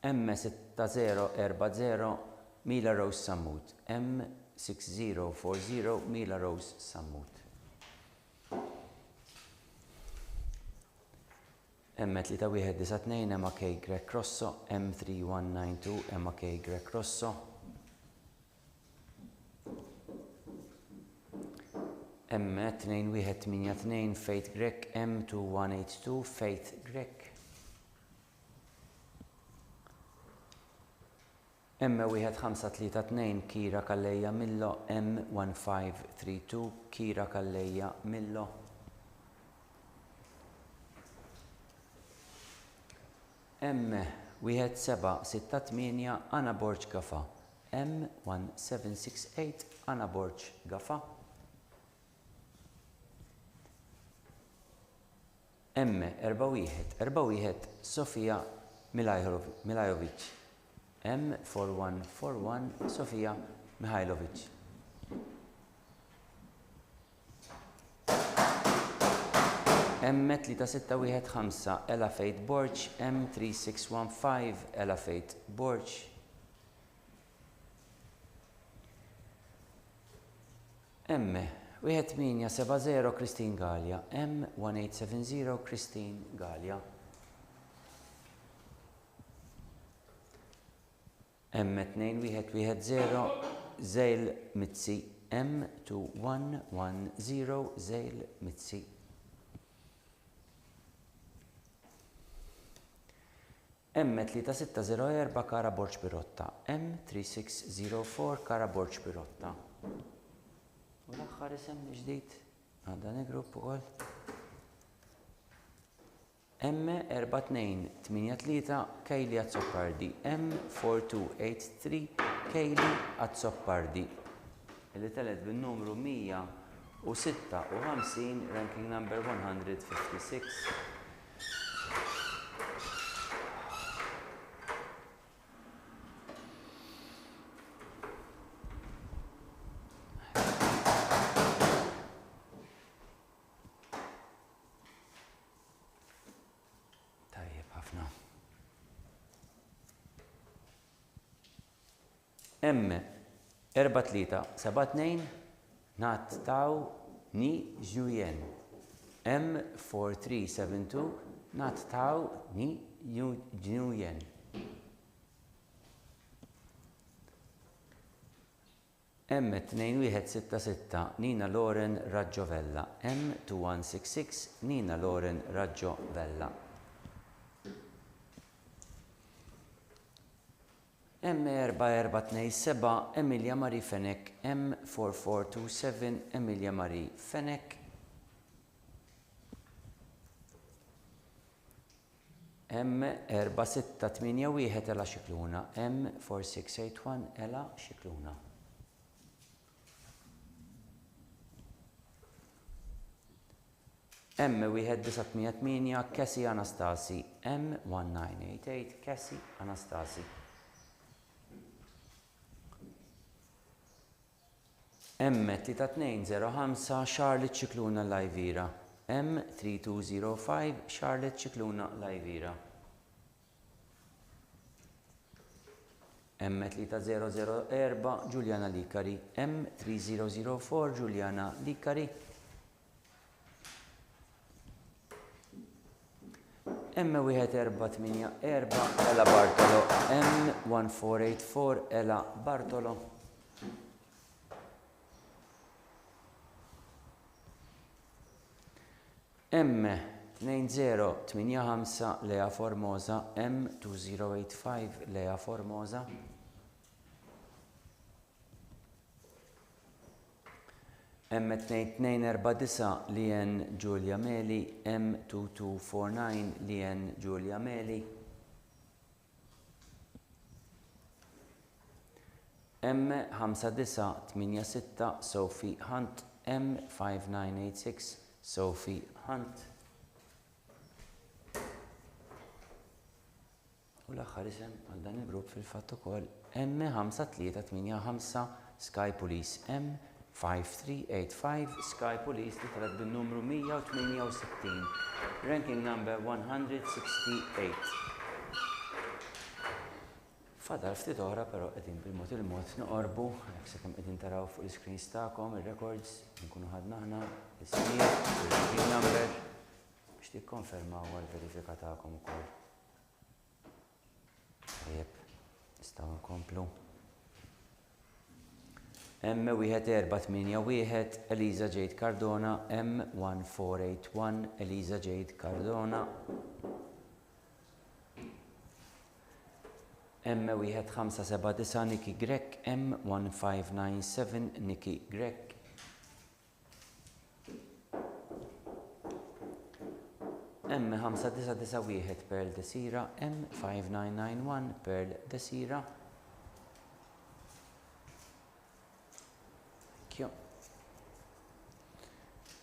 M6040 Mila Rose Sammut. M6040 Mila Rose Sammut. M3192 Emma K. Greg Rosso. M3192 Emma K. Greg Rosso. M2182 Faith Greg. M2182 Faith Greg. M1532 Kira Kalleja Millo. M1532 Kira Kalleja Millo. M1768 Anna Borġ Gafa. M1768 Anna Borġ Gafa. M4141 Sofia Milajovic. M4141 Sofia Mihajlovic. M3615 Ella Faith Borġ. M3615 Ella Faith Borġ. M1870 Christine Gallia. M1870 Christine Gallia. M2110 Zejl Mitzi. M2110 Zejl Mizzi. M3604 Kara Borġ Birotta. M3604 Kara Borġ Birotta. U l-aħħar isem ġdid għadda negrupp ukoll. M4283 Kejli Azzoppardi. M4283 Kejli Azzoppardi. Illi telet bin-numru 156, ranking number 156. M4372 Nat Tau Ni Juyen. M4372 Nat Tau Ni Juyen. M2166 Nina Loren Raggio-Vella. M2166 Nina Loren Raggio-Vella. M4427 Emilia Marie Fenek. M4427 Emilia Marie Fenek. M4681 Ela Xikluna. M4681 Ela Xikluna. M1988 Cassie Anastasi. M1988 Cassie Anastasi. M3205 Charlotte Xikluna Lajvira. M3205 Charlotte Xikluna Lajvira. M3004 Giuliana Likari. M3004 Giuliana Likari. M1484 Ela Bartolo. M1484 Ela Bartolo. M2085 Lea Formosa. M2085 Lea Formosa. M2249 Lien Giulia Meli. M2249 Lien Giulia Meli. M5986 Sophie Hunt. M5986 Sophie Hunt. U l-aħħar isem għal dan il-grupp fil-fatt ukoll M5385 Sky Police. M5385 Sky Police li telet bin-numru 168, ranking number 168. Fadal ftit oħra però qegħdin bil-mod il-mod noqorbu, hekk sakemm qegħdin taraw fuq l-screens tagħkom ir-records nkunu ħadna aħna l-ismijiet, il-ranking number biex tikkonfermaw għall-verifika tagħkom ukoll. Tajjeb, nistgħu nkomplu. M1481 Eliza Jade Cardona. M1481 Eliza Jade Cardona. M1579 Nikki Grek. M1597 Nikki Grek. M5991 Pearl Desira. M5991 Pearl Desira.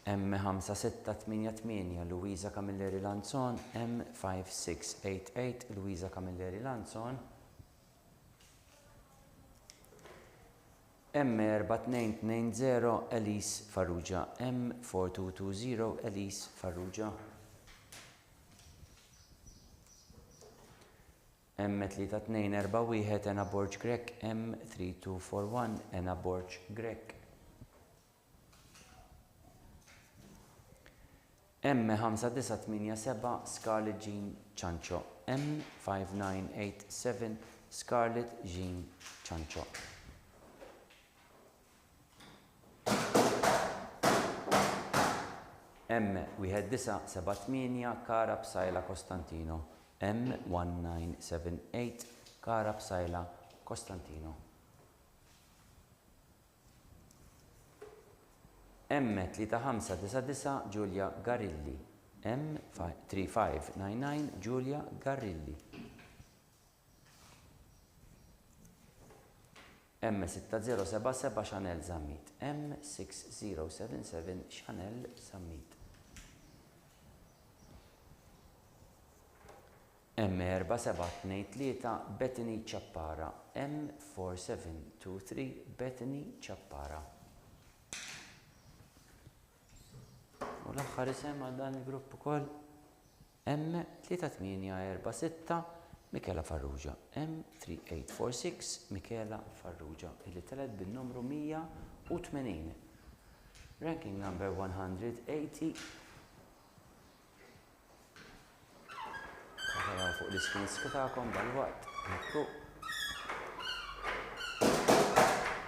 M5688 Luisa Camilleri Lanzon. M5688 Luisa Camilleri Lanzon. M4220 Elise Farrugia. M4220 Elise Farrugia. M3241 Ena Borġ Grek. M3241 Ena Borġ Grek. M5987 Scarlett Jean Ciancio. M5987 Scarlett Jean Ciancio. M1978 Kara Psajla Costantino. M1978 Kara Psajla Costantino. M3599 Giulia Garilli. M3599 Giulia Garilli. M6077 Chanel Zammit. M6077 Chanel Zammit. M4723 Bettini Chappara. M4723 Bettini Chappara. U l-aħħar isem għal dan il-grupp ukoll M3846 Michela Farrugia. M3846 Michela Farrugia illi telet bin-numru 180. Ranking number 180. Għaraw fuq l-screens kitakom dal-waqt. Ekku.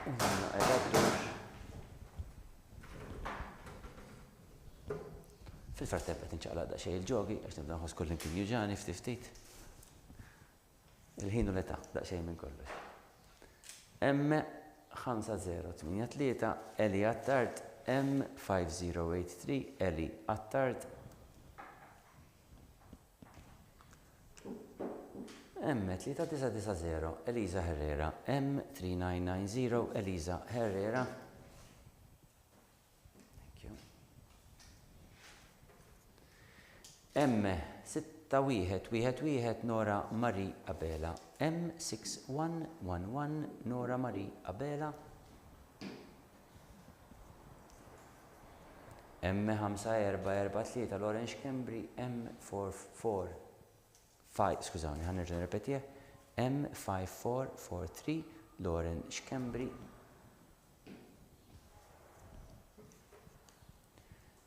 Unna għedaddur. Fil-farteb qed inċaqlaq daqsxejn il-ġogi għax nibda nħoss kull imkien juġani ftit. Il-ħin u l-età daqsxejn minn kollox. M5083 Eli Attard. M5083 Eli Attard. M3990 Elisa Herrera. M3990 Elisa Herrera. M6111 Nora Marie Abela. M6111 Nora Marie Abela. M5443 Lawrence Kembri. Skużawni, ħanerġa' nirrepetih. M5443 Lawrence Kembri.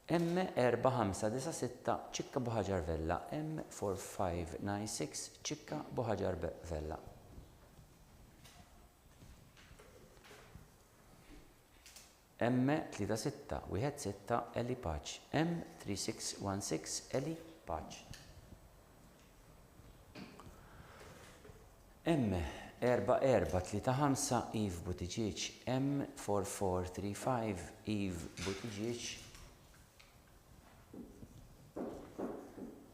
M4596 Ċikka Buħaġar Vella. M4596 Ċikka Buħaġar Vella. M3616 Eli Paċ. M3616 Eli Paċ. M4435 Yves Buttigieg. M4435 Yves Buttigieg.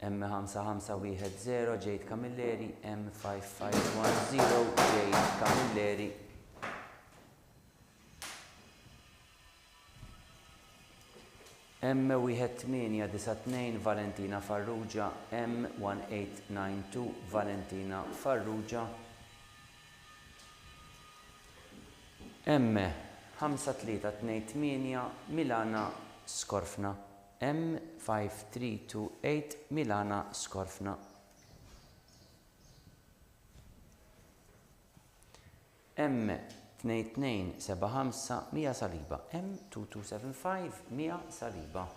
M5510 Jade Camilleri. M5510 Jade Camilleri. M1892 Valentina Farrugia. M1892 Valentina Farrugia. M5328 Milana Skorfna. M5328 Milana Skorfna. M2275 Mia Saliba. M2275 Mia Saliba.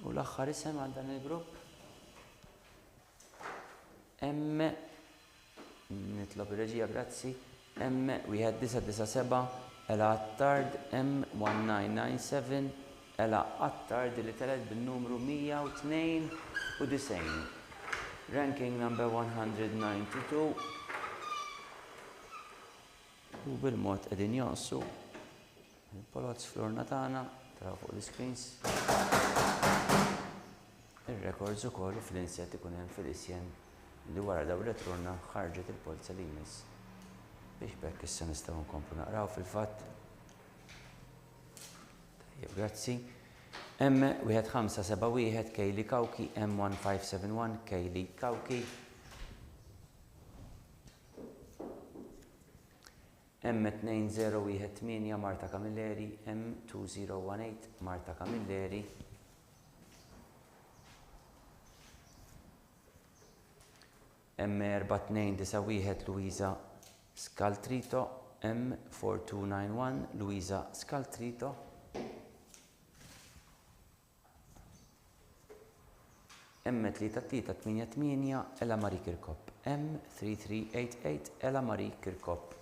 U l-aħħar isem għal dan il-grupp nitlob ir-reġija, grazzi. M1997 Ela Attard. M1997 Ela Attard li telet bin-numru 192. Ranking number 192. U bil-mod qegħdin jonqsu il-polots florna tagħna taraw fuq l-screens. Ir-records ukoll fl-insett ikun hemm fil-isjen li wara dawn retrurna ħarġet il-polza li jmiss. Biex bekk issa nistgħu nkomplu naqraw fil-fatt. Tajjeb, grazzi. M1571 Kejli Kawki. M1571 Kejli Kawki. M2018 Marta Camilleri. M2018 Marta Camilleri. M4291 Luisa Scaltrito. M4291 Luisa Scaltrito. M3388 Ella Marie Kirkop. M3388 Ella Marie Kirkop.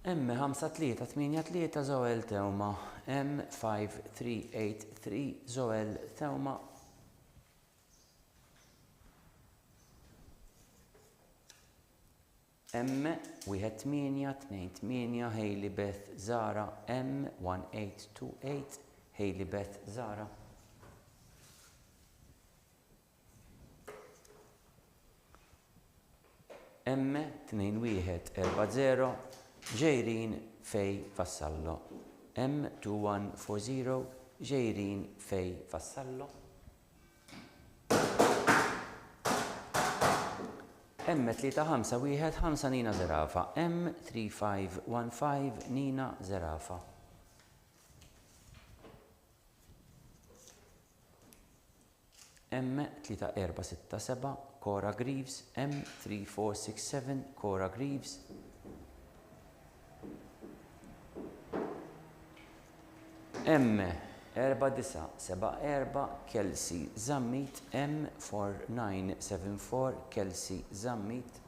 M5383 Zoel Tewma, M5383 Zoel Tewma, M1828 Hailey Beth Zara, M1828 Hailey Beth Zara. M2140 Ġejrin Fej Vassallo, M2140 Ġejrin Fej Vassallo. M3515 Nina Zerafa, M3515 Nina Zerafa. M3467 Cora Greaves, M3467 Cora Greaves. M4974 Kelsey Zammit, M4974 Kelsey Zammit.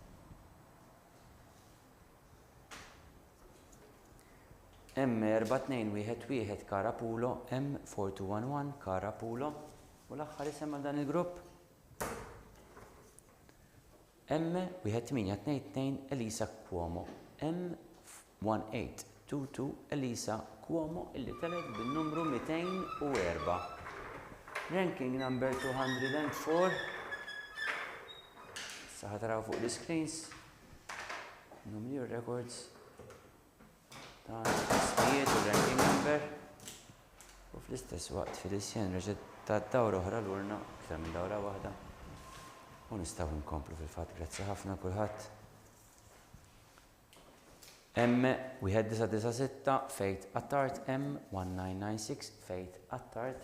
M4211 Carapulo, M4211 Carapulo. U l-aħħar isem għal dan il-grupp. M1822 Elisa Cuomo, M1822 Elisa Cuomo illi telet bil-numru 204. Ranking number 204. Saħa taraw fuq l-screens. Numri u records. Ta' ismijiet u ranking number. U fl-istess waqt fil-isjen reġet ta' dawra oħra l-urna, iktar minn dawra waħda. U nistgħu nkomplu fil-fatt, grazzi ħafna kulħadd. M1996 Faith Attard, M1996 Faith Attard.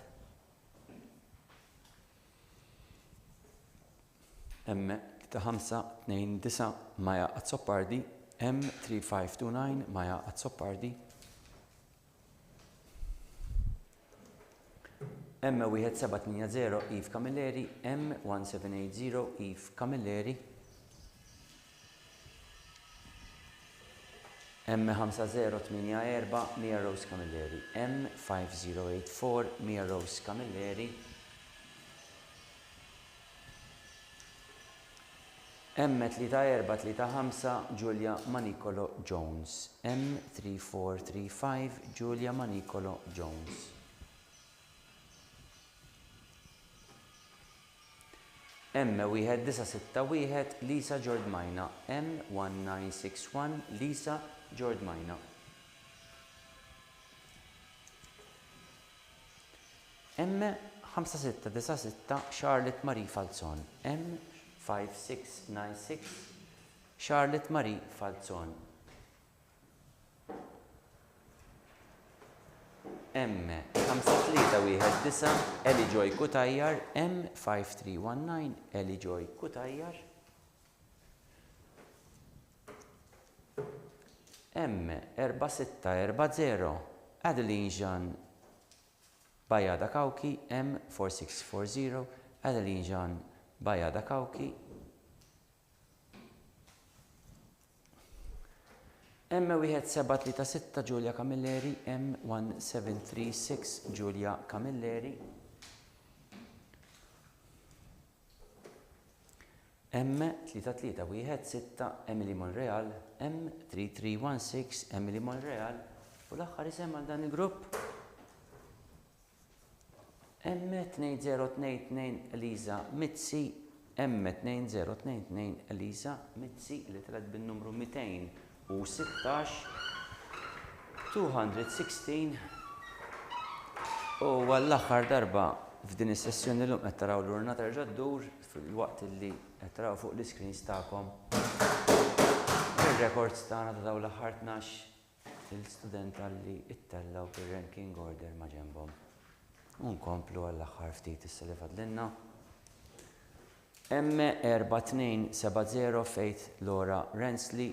M3529 Maja Azzopardi, M3529 Maja Azzopardi. M1780 Yves Camilleri, M1780 Yves Camilleri. M5084 Mia Rose Camilleri, M5084 Mia Rose Camilleri. M3435 Giulia Manicolo Jones, M3435 Giulia Manicolo Jones. M1961 Lisa Giordmajna, M1961 Lisa Giordmajna. M5696 Charlotte Marie Falzon, M5696 Charlotte Marie Falzon. M5319 Eli Joy Kutajjar, M5319 Eli Joy Kutajjar. M4640 Adeline Jean Bajada Kawki, M4640 Adeline Jean Bajada Kawki. M1736 Giulia Camilleri, M1736 Giulia Camilleri. M3316 Emily Monreal, M3316 Emily Monreal. U l-aħħar isem għal dan il-grupp. M2022 Elisa Mizzi, M2022 Elisa Mizzi li telet bin-numru 216 216. U għall-aħħar darba f'din is-sessjoni l-lum qed taraw l-urna terġa' ddur fil-waqt li qed taraw fuq l-iskreens tagħkom. Ir-records tagħna ta' dawn l-aħħar 12 il-studenta li ittellaw bir-ranking order ma' ġenbhom. U nkomplu għall-aħħar ftit issa li fadlilna. M4270 Faith Laura Rensley,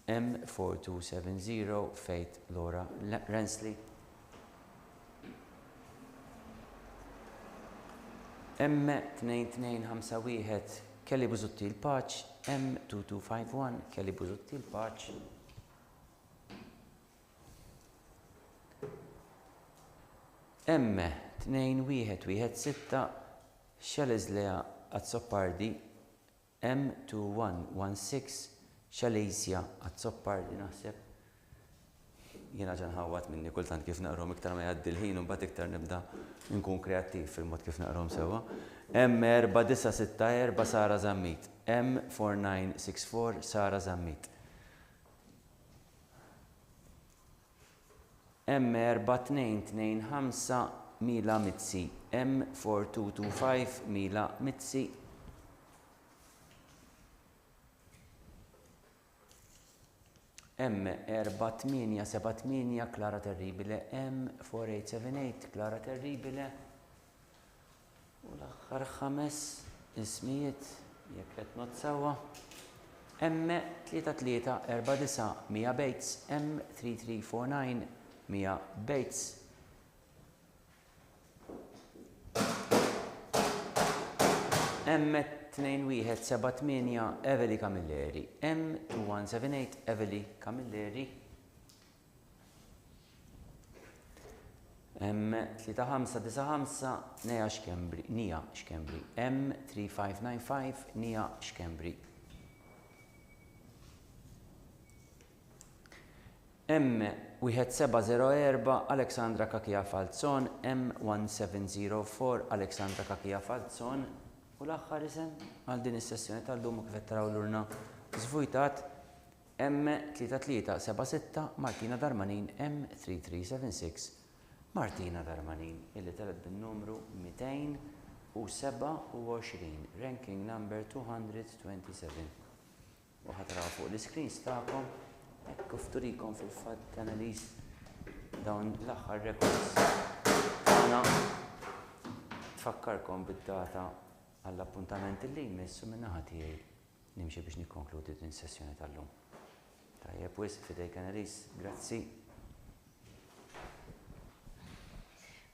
M4270 Faith Laura Rensley. M2251 Kelly Buzutti l-Paċ, M2251 Kelly Buzutti l-Paċ. M2116 Xalizlea Azzoppardi, M2116 Xalizja Azzoppardi naħseb. Jiena ġan ħawat minni kultant kif naqrom iktar ma jgħaddi l-ħin u mbagħad iktar nibda nkun kreattiv fil-mod kif naqrom sewwa. M4964 Sara Zammit, M4964 Sara Zammit. M4225 Mila Mizzi, M4225 Mila Mizzi. M4878 Klara Terribile, M4878 Klara Terribile. U l-aħħar 5 ismijiet jekk qed nozzawa. M3349 Mia Bates, M3349 Mia Bates. M2178 Eveli Camilleri, M2178 Eveli Camilleri. M3595 Nia Xkembri, M3595 Nia Xkembri. M1704 Aleksandra Kakija Falzon, M1704 Aleksandra Kakija Falzon. U l-aħħar isem għal din is-sessjoni tal-lum kif qed taraw l-urna żvujtat M3376 Martina Darmanin, M3376 Martina Darmanin illi teleb bin-numru 227, ranking number 227. U ħatraw fuq l-iskreens tagħkom hekk kif turikom fil-fatt Annelies dawn l-aħħar records tagħna tfakkarkom bid-data għall-appuntament li jmissu min-naħa tiegħi nimxi biex nikkonkludi din is-sessjoni tal-lum. Tajjeb wisq fidejk Annelies, grazzi.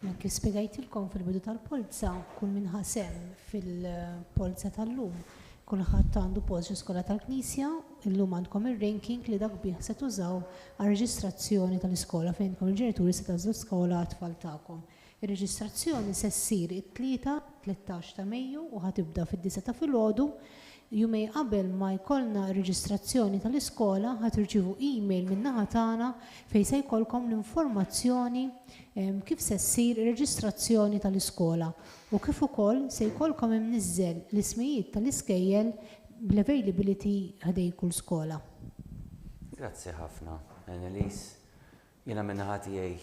Kif spjegajtilkom fil-bidu tal-polza, kull min ħasem fil-polza tal-lum, kulħadd għandu post skola tal-Knisja, illum għandkom ir-ranking li dak bih se tużaw għar-reġistrazzjoni tal-iskola fejn il-ġenituri se tażlu skola għat-tfal tagħkom. Ir-reġistrazzjoni se ssir it-tlieta 13 ta' Mejju u ħatibda fid-9 ta' filgħodu. Jumej qabel ma jkollna r-reġistrazzjoni tal-iskola ħatirċievu email min-naħa tagħna fejn se jkollkom l-informazzjoni kif se ssir ir-reġistrazzjoni tal-iskola u kif ukoll se jkollkom imniżżel l-ismijiet tal-iskejjel bl-availability ħdej kull skola. Grazzi ħafna, Annelies. Jiena min-naħa tiegħi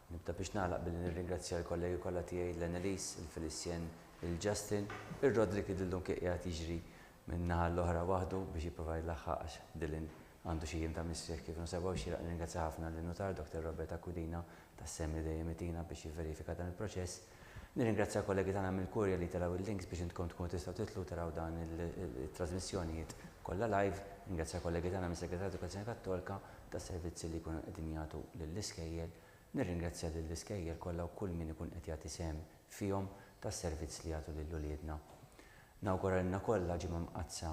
nibda biex nagħlaq billi nirringrazzja l-kollegi kollha tiegħi l-Annelies, il-Felicien, il-Justin, il-Rodrik idillhom kien qiegħed jiġri min-naħa l-oħra waħdu biex jipprovaj laħħaq għax Dylan għandu xi jiem ta' mistrieħ kif nsebgħu xieraq nirringrazzja ħafna lin-notar Dr. Robert Akudina tas-semmi dejjem itina biex jivverifika dan il-proċess. Nirringrazzja kollegi tagħna mill-Kurja li taraw il-links biex intkom tkunu tistgħu titlu taraw dan it-trasmissjonijiet kollha live. Nirringrazzja kollegi tagħna mis-Segretarju Edukazzjoni Kattolika tas-servizzi li jkunu qegħdin jagħtu lill-iskejjel. Nirringrazzja lill-iskejjel kollha u kull min ikun qed jagħti sehem fihom tas-servizz li jagħtu lil-uliedna. Nawguralna kollha ġimgħa mqazza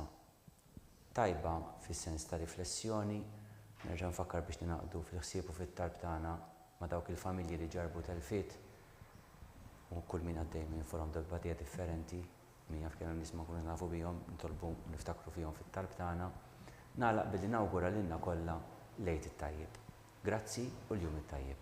tajba fis-sens ta' riflessjoni, nerġa' nfakkar biex ninaqdu fil-ħsieb u fit-talb tagħna ma' dawk il-familji li ġarbu telfiet u kull min għaddej minn forom debatija differenti, min jaf kemm nies ma nkunu nafu bihom, nitolbu niftakru fihom fit-talb tagħna. Nagħlaq billi nawgura lilna kollha lejl it-tajjeb. Grazzi u l-jum it-tajjeb.